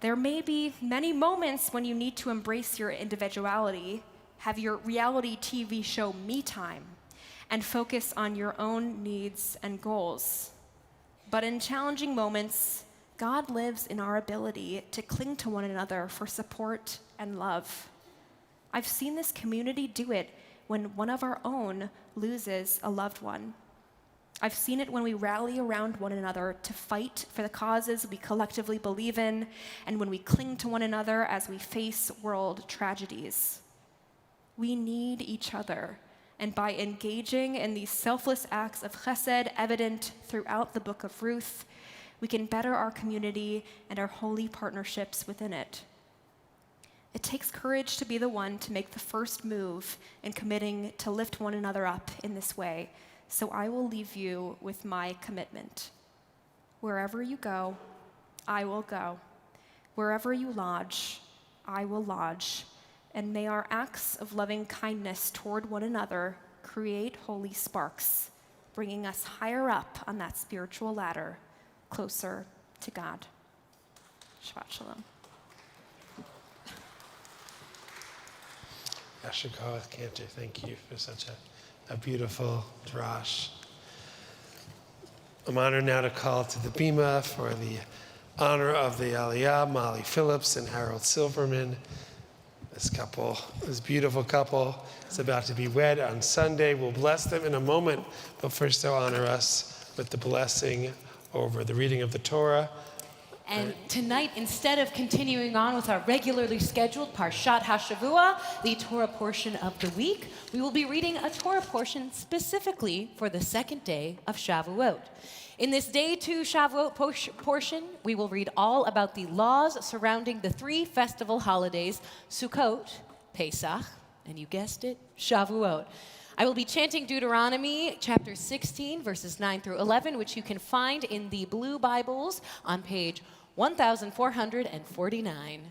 There may be many moments when you need to embrace your individuality, have your reality TV show me time, and focus on your own needs and goals. But in challenging moments, God lives in our ability to cling to one another for support and love. I've seen this community do it when one of our own loses a loved one. I've seen it when we rally around one another to fight for the causes we collectively believe in, and when we cling to one another as we face world tragedies. We need each other, and by engaging in these selfless acts of chesed evident throughout the book of Ruth, we can better our community and our holy partnerships within it. It takes courage to be the one to make the first move in committing to lift one another up in this way. So I will leave you with my commitment. Wherever you go, I will go. Wherever you lodge, I will lodge. And may our acts of loving kindness toward one another create holy sparks, bringing us higher up on that spiritual ladder, closer to God. Shabbat Shalom. Yashikoth Cantor, thank you for such a beautiful drash. I'm honored now to call to the Bima for the honor of the Aliyah, Molly Phillips and Harold Silverman. This beautiful couple, is about to be wed on Sunday. We'll bless them in a moment, but first they'll honor us with the blessing over the reading of the Torah. And tonight, instead of continuing on with our regularly scheduled Parshat HaShavua, the Torah portion of the week, we will be reading a Torah portion specifically for the second day of Shavuot. In this day 2 Shavuot portion, we will read all about the laws surrounding the 3 festival holidays, Sukkot, Pesach, and you guessed it, Shavuot. I will be chanting Deuteronomy chapter 16, verses 9 through 11, which you can find in the blue Bibles on page 1449.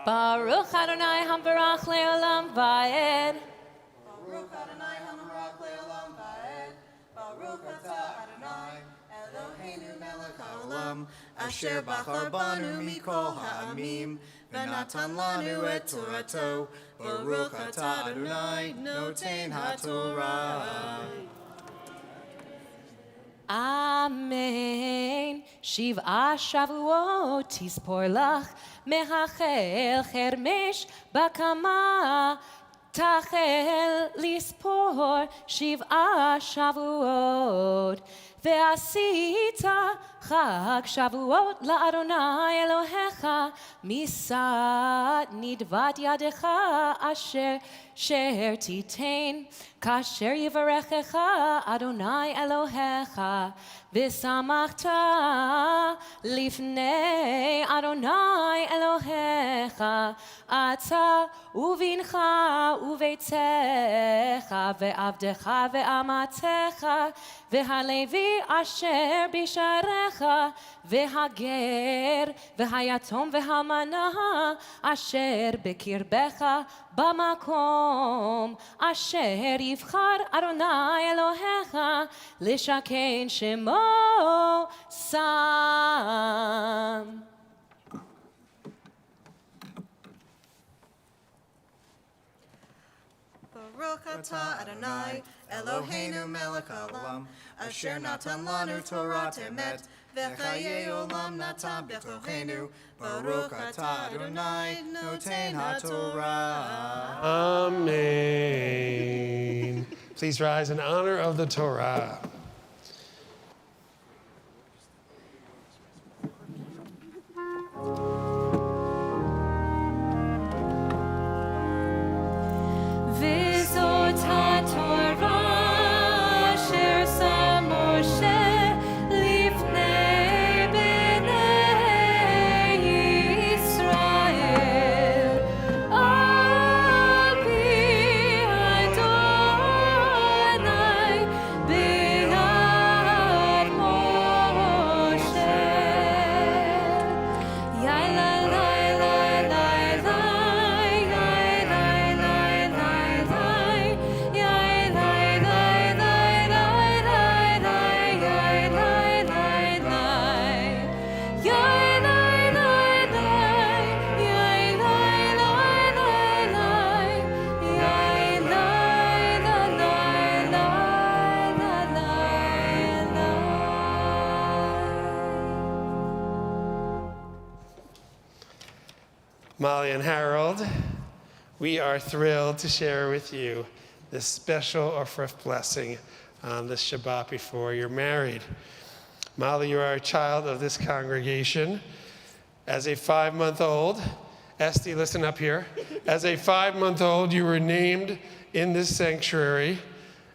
Baruch Adonai Hamvarach Leolam Vaed. Baruch Adonai Hamvarach Leolam Vaed. Baruch Atah Adonai Eloheinu melech haolam asher bachar banu mikol ha'amim v'natan lanu et Torato. Baruch Atah Adonai noten haTorah. Amen. Shiv'a Shavuot tispor lach mehachel chermesh bakama tachel lispor Shiv'a Shavuot ve'asita chag Shavuot la'Adonai Elohecha misat nidvat yadecha asher sher titain kasher yivarechecha Adonai Elohecha v'samachta lifnei Adonai Elohecha ata uvincha uveitzecha ve'avdecha ve'amatecha ve'halevi asher bisharecha ve'hager ve'hayatom ve'hamana asher bekirbecha bamakom asher yivchar Adonai Elohecha lishakein shemo sam. Baruch Atah Adonai Eloheinu melech haolam asher natan lanu Torah temet v'chayei olam natan b'tochenu. Baruch Atah Adonai noten haTorah. Amen. Please rise in honor of the Torah. V'zot haTorah asher sam Moshe lifnei bnei Yisrael al pi Adonai b'yad Moshe. Yai lai lai lai lai lai, yai lai lai lai lai, yai lai lai lai lai lai lai, yai lai lai lai, yai lai lai lai, yai lai lai lai lai, yai lai lai lai Molly and Harold, we are thrilled to share with you this special Ofref blessing on this Shabbat before you're married. Molly, you are a child of this congregation. As a 5-month-old, Esty, listen up here. As a 5-month-old, you were named in this sanctuary,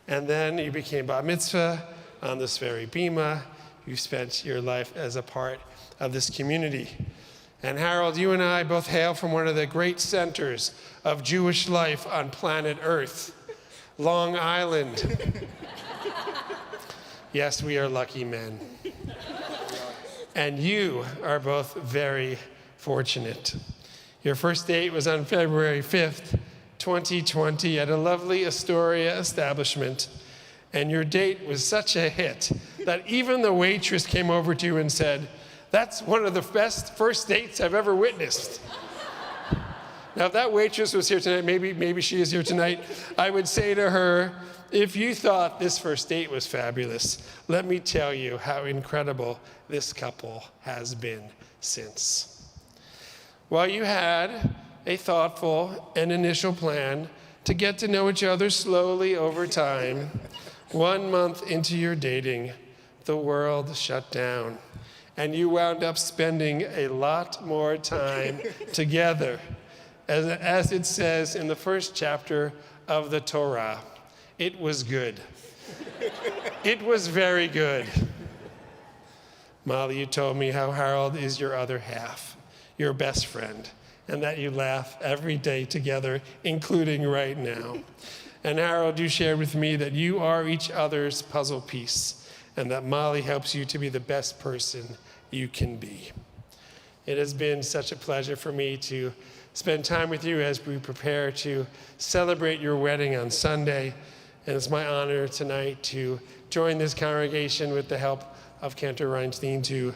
and then you became bar mitzvah on this very bima. You spent your life as a part of this community. And Harold, you and I both hail from one of the great centers of Jewish life on planet Earth, Long Island. Yes, we are lucky men. And you are both very fortunate. Your first date was on February 5th, 2020 at a lovely Astoria establishment. And your date was such a hit that even the waitress came over to you and said, "That's one of the best first dates I've ever witnessed." Now, if that waitress was here tonight, maybe she is here tonight, I would say to her, if you thought this first date was fabulous, let me tell you how incredible this couple has been since. While you had a thoughtful and initial plan to get to know each other slowly over time, 1 month into your dating, the world shut down. And you wound up spending a lot more time together. As it says in the first chapter of the Torah, it was good. It was very good. Molly, you told me how Harold is your other half, your best friend, and that you laugh every day together, including right now. And Harold, you shared with me that you are each other's puzzle piece, and that Molly helps you to be the best person you can be. It has been such a pleasure for me to spend time with you as we prepare to celebrate your wedding on Sunday. And it's my honor tonight to join this congregation with the help of Cantor Reinstein to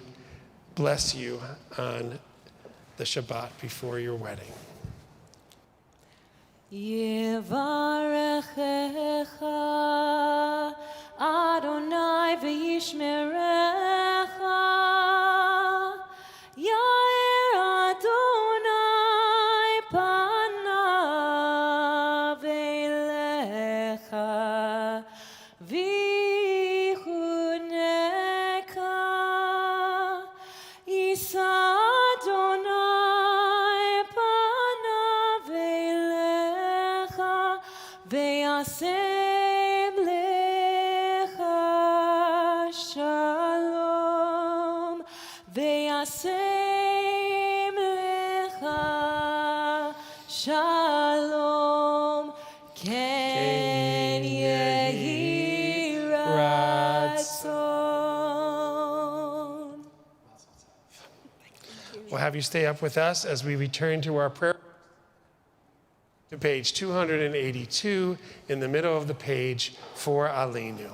bless you on the Shabbat before your wedding. Yevarechecha Adonai v'yishmerecha Yair Adonai panav elecha v'chuneka Yisa Adonai panav elecha ve'yasem lecha shalom ve'yasem lecha shalom ken yehi ratzon. We'll have you stay up with us as we return to our prayer. To page 282, in the middle of the page, for Aleinu.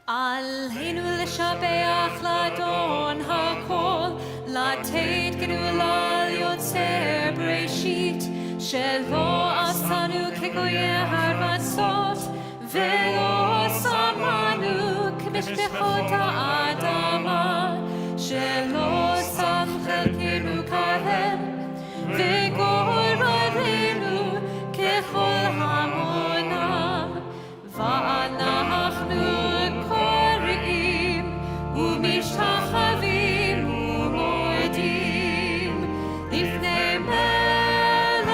Aleinu l'shabeach l'adon hakol, לתת גדולה ליוצר בראשית, שלא עשנו כגויי הארצות, ולא שמנו כמשפחות האדמה, שלא שם חלקנו כהם, וגורלנו ככל המונם, ואנחנו קוראים ומשתחווים ומודים לפני מלך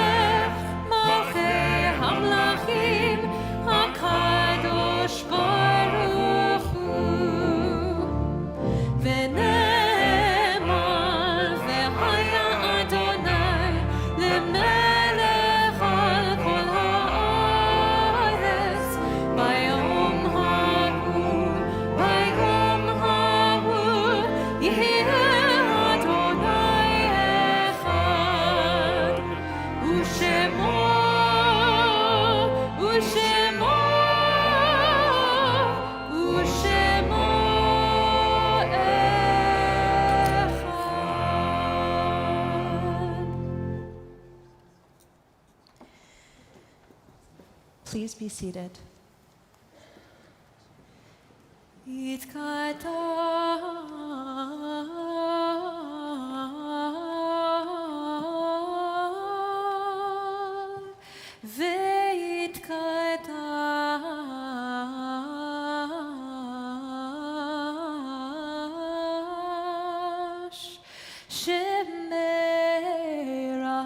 מלכי המלכים הקדוש ברוך הוא. ונאמר והיה אדוני למלך על כל הארץ ביום ההוא יהיה אדוני אחד ושמו Please be seated. ויתקדש שמי רבה.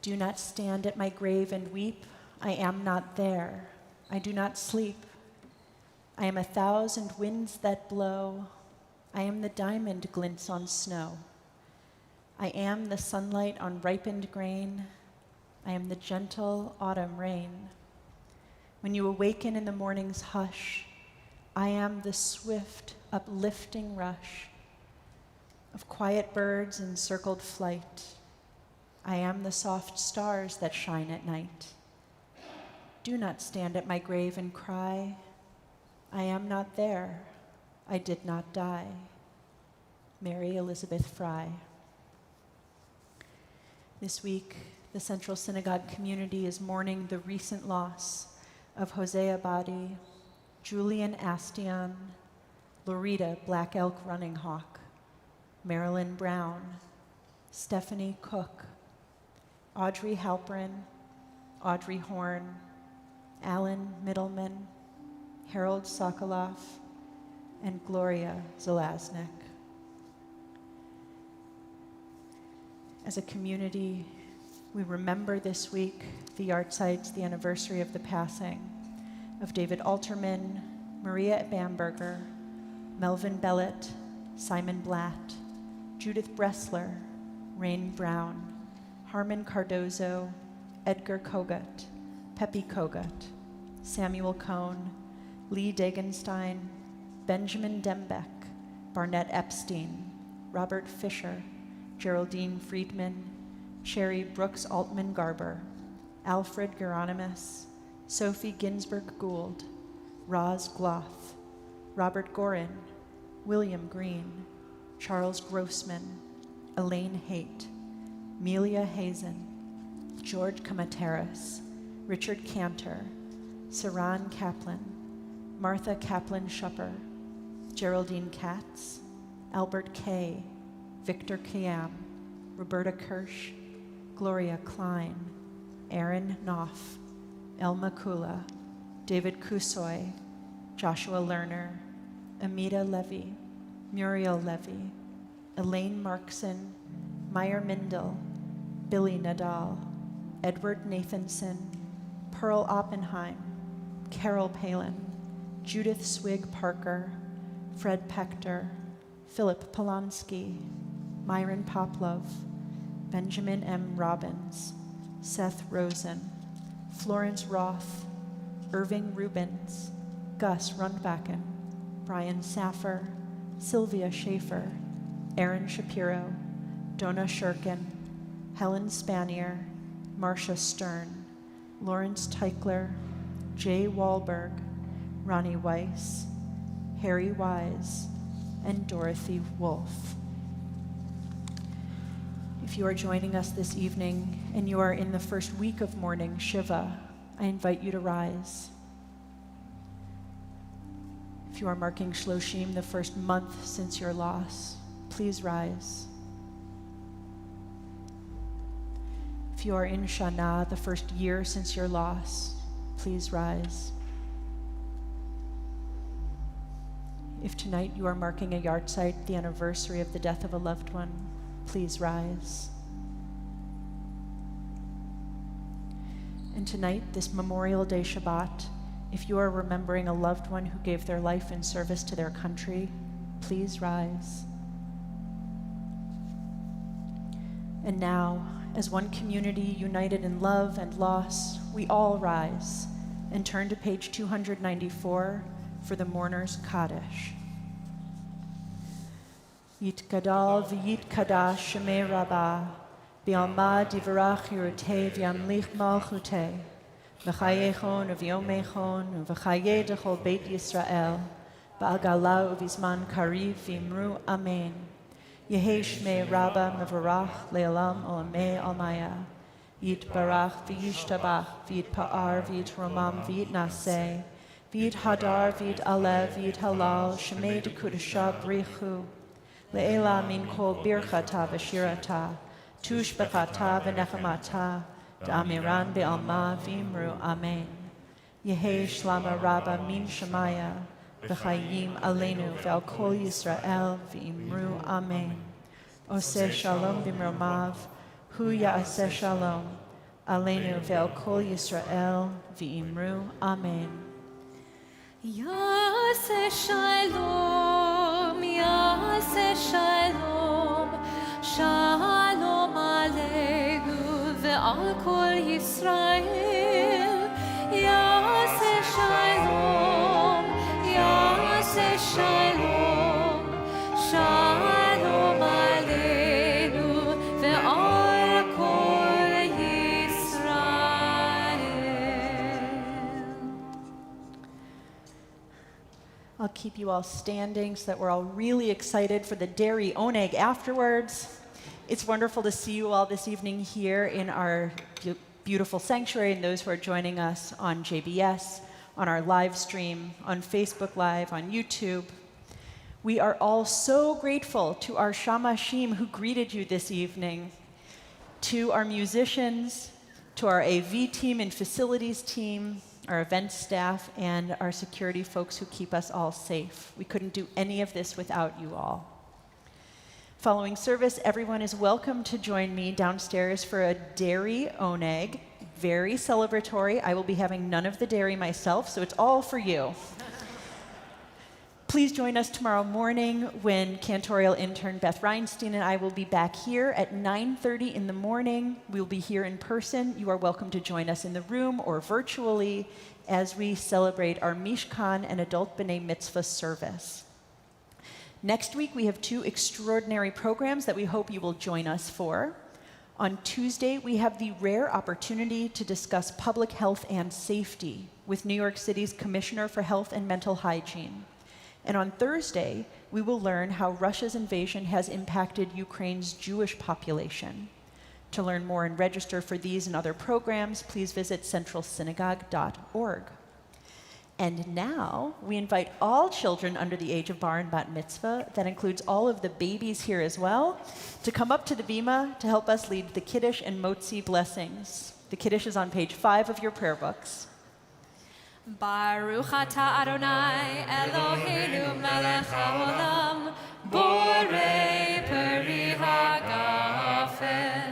Do not stand at my grave and weep. I am not there. I do not sleep. I am 1,000 winds that blow. I am the diamond glints on snow. I am the sunlight on ripened grain. I am the gentle autumn rain. When you awaken in the morning's hush, I am the swift, uplifting rush of quiet birds in circled flight. I am the soft stars that shine at night. Do not stand at my grave and cry. I am not there. I did not die. Mary Elizabeth Fry. This week, the Central Synagogue community is mourning the recent loss of Hosea Badi, Julian Astion, Lorita Black Elk Running Hawk, Marilyn Brown, Stephanie Cook, Audrey Halprin, Audrey Horn, Alan Middleman, Harold Sokoloff, and Gloria Zelaznik. As a community, we remember this week the Yartsites, the anniversary of the passing of David Alterman, Maria Bamberger, Melvin Bellett, Simon Blatt, Judith Bressler, Rain Brown, Harmon Cardozo, Edgar Kogut, Pepe Kogut, Samuel Cohn, Lee Dagenstein, Benjamin Dembeck, Barnett Epstein, Robert Fisher, Geraldine Friedman, Sherry Brooks Altman Garber, Alfred Geronimus, Sophie Ginsberg Gould, Roz Gloth, Robert Gorin, William Green, Charles Grossman, Elaine Haight, Melia Hazen, George Kamateras, Richard Cantor, Saran Kaplan, Martha Kaplan Schupper, Geraldine Katz, Albert Kay, Victor Kiam, Roberta Kirsch, Gloria Klein, Aaron Knopf, Elma Kula, David Kusoy, Joshua Lerner, Amita Levy, Muriel Levy, Elaine Markson, Meyer Mindel, Billy Nadal, Edward Nathanson, Pearl Oppenheim, Carol Palin, Judith Swig Parker, Fred Pector, Philip Polanski, Myron Poplove, Benjamin M. Robbins, Seth Rosen, Florence Roth, Irving Rubens, Gus Rundbacken, Brian Saffer, Sylvia Schaefer, Aaron Shapiro, Donna Shurkin, Helen Spanier, Marcia Stern, Lawrence Teichler, Jay Wahlberg, Ronnie Weiss, Harry Wise, and Dorothy Wolf. If you are joining us this evening and you are in the first week of mourning Shiva, I invite you to rise. If you are marking Shloshim, the first month since your loss, please rise. If you are in Shana, the first year since your loss, please rise. If tonight you are marking a yahrzeit, the anniversary of the death of a loved one, please rise. And tonight, this Memorial Day Shabbat, if you are remembering a loved one who gave their life in service to their country, please rise. And now, as one community united in love and loss, we all rise and turn to page 294 for the Mourner's Kaddish. Yitgadal v'yitkadash shemei Rabbah, bi'alma divrach yirutei v'yamlich malchutei, v'chayechon u'vyomechon u'v'chayeh dechol Beit Yisrael, ba'agala u'vizman kariv v'imru amen. Yehei shmei Rabbah mevarach le'olam olamei almaya. Yitbarach v'yishtabach v'yitpa'ar v'yitromam v'yitnaseh, v'yithadar v'yitalev v'yithalal shemei dekudasha brichu. Le'ela min kol birchata v'shirata, tushbechata v'nechamata, da'amiran be'alma v'imru amen. Yehei shlama Rabbah min shemaya, v'chayim aleinu ve'al kol Yisrael v'imru amen. Oseh shalom b'mromav, hu ya'aseh shalom, aleinu ve'al kol Yisrael v'imru amen. Yaseh shalom, Yaseh shalom, shalom aleinu ve'al kol Yisrael. Yaseh shalom, Yaseh shalom, shalom aleinu ve'al kol Yisrael. I'll keep you all standing so that we're all really excited for the dairy oneg afterwards. It's wonderful to see you all this evening here in our beautiful sanctuary, and those who are joining us on JBS, on our live stream, on Facebook Live, on YouTube. We are all so grateful to our shamashim who greeted you this evening, to our musicians, to our AV team and facilities team, our event staff, and our security folks who keep us all safe. We couldn't do any of this without you all. Following service, everyone is welcome to join me downstairs for a dairy oneg, very celebratory. I will be having none of the dairy myself, so it's all for you. Please join us tomorrow morning when cantorial intern Beth Reinstein and I will be back here at 9:30 in the morning. We'll be here in person. You are welcome to join us in the room or virtually as we celebrate our Mishkan and Adult B'nai Mitzvah service. Next week, we have 2 extraordinary programs that we hope you will join us for. On Tuesday, we have the rare opportunity to discuss public health and safety with New York City's Commissioner for Health and Mental Hygiene. And on Thursday, we will learn how Russia's invasion has impacted Ukraine's Jewish population. To learn more and register for these and other programs, please visit centralsynagogue.org. And now, we invite all children under the age of bar and bat mitzvah, that includes all of the babies here as well, to come up to the bima to help us lead the Kaddish and Motzi blessings. The Kaddish is on page 5 of your prayer books. Baruch atah Adonai Eloheinu melech haolam borei peri hagafen.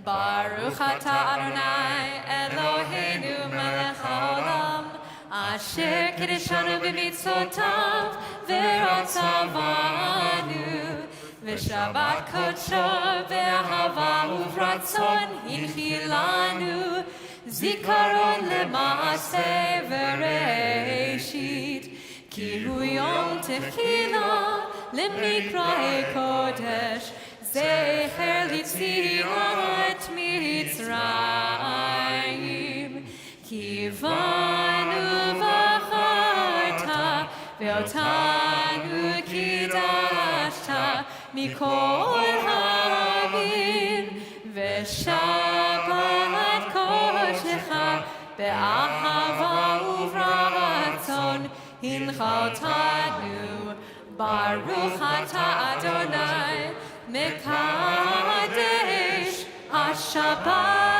Baruch atah Adonai Eloheinu melech haolam asher kiddushanu b'mitzvotav v'rotzavanu v'shabbat kodsho be'ahava uvratzon hinchilanu Zikaron lema'aseh v'reishit Ki hu yom techila lemikra kodesh Zecher litziat Mitzrayim Ki vanu v'acharta ve'otanu kidashta Mikol ha'avim v'shabbat Be'ahava uvratzon hinchaltanu Baruch atah Adonai Mekadesh HaShabbat.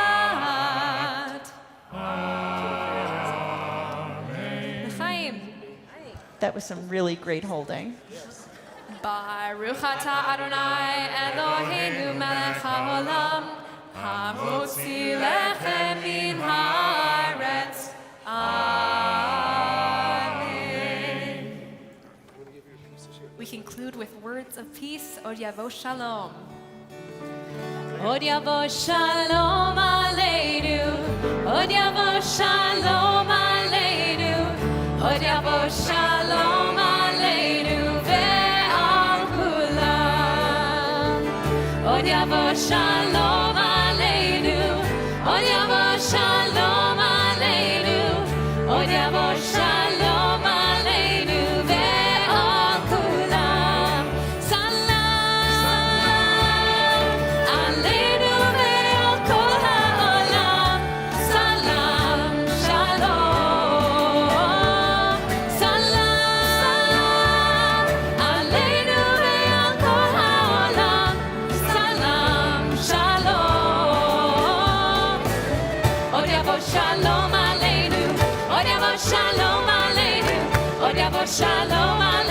Amen. L'chaim. That was some really great holding. Baruch atah Adonai Eloheinu melech haolam Hamotzi lechem min haaretz. Amen. We conclude with words of peace, Od Yavo Shalom. Od yavo shalom aleinu, Od yavo shalom aleinu, Od yavo shalom aleinu ve'al kulam. Od yavo shalom aleinu, Od yavo shalom aleinu, Od yavo shalom aleinu ve'al kulam. Salam aleinu ve'al kol ha'olam. Salam shalom. Salam aleinu ve'al kol ha'olam. Salam shalom. Od yavo shalom aleinu, Od yavo shalom aleinu, Od yavo shalom aleinu.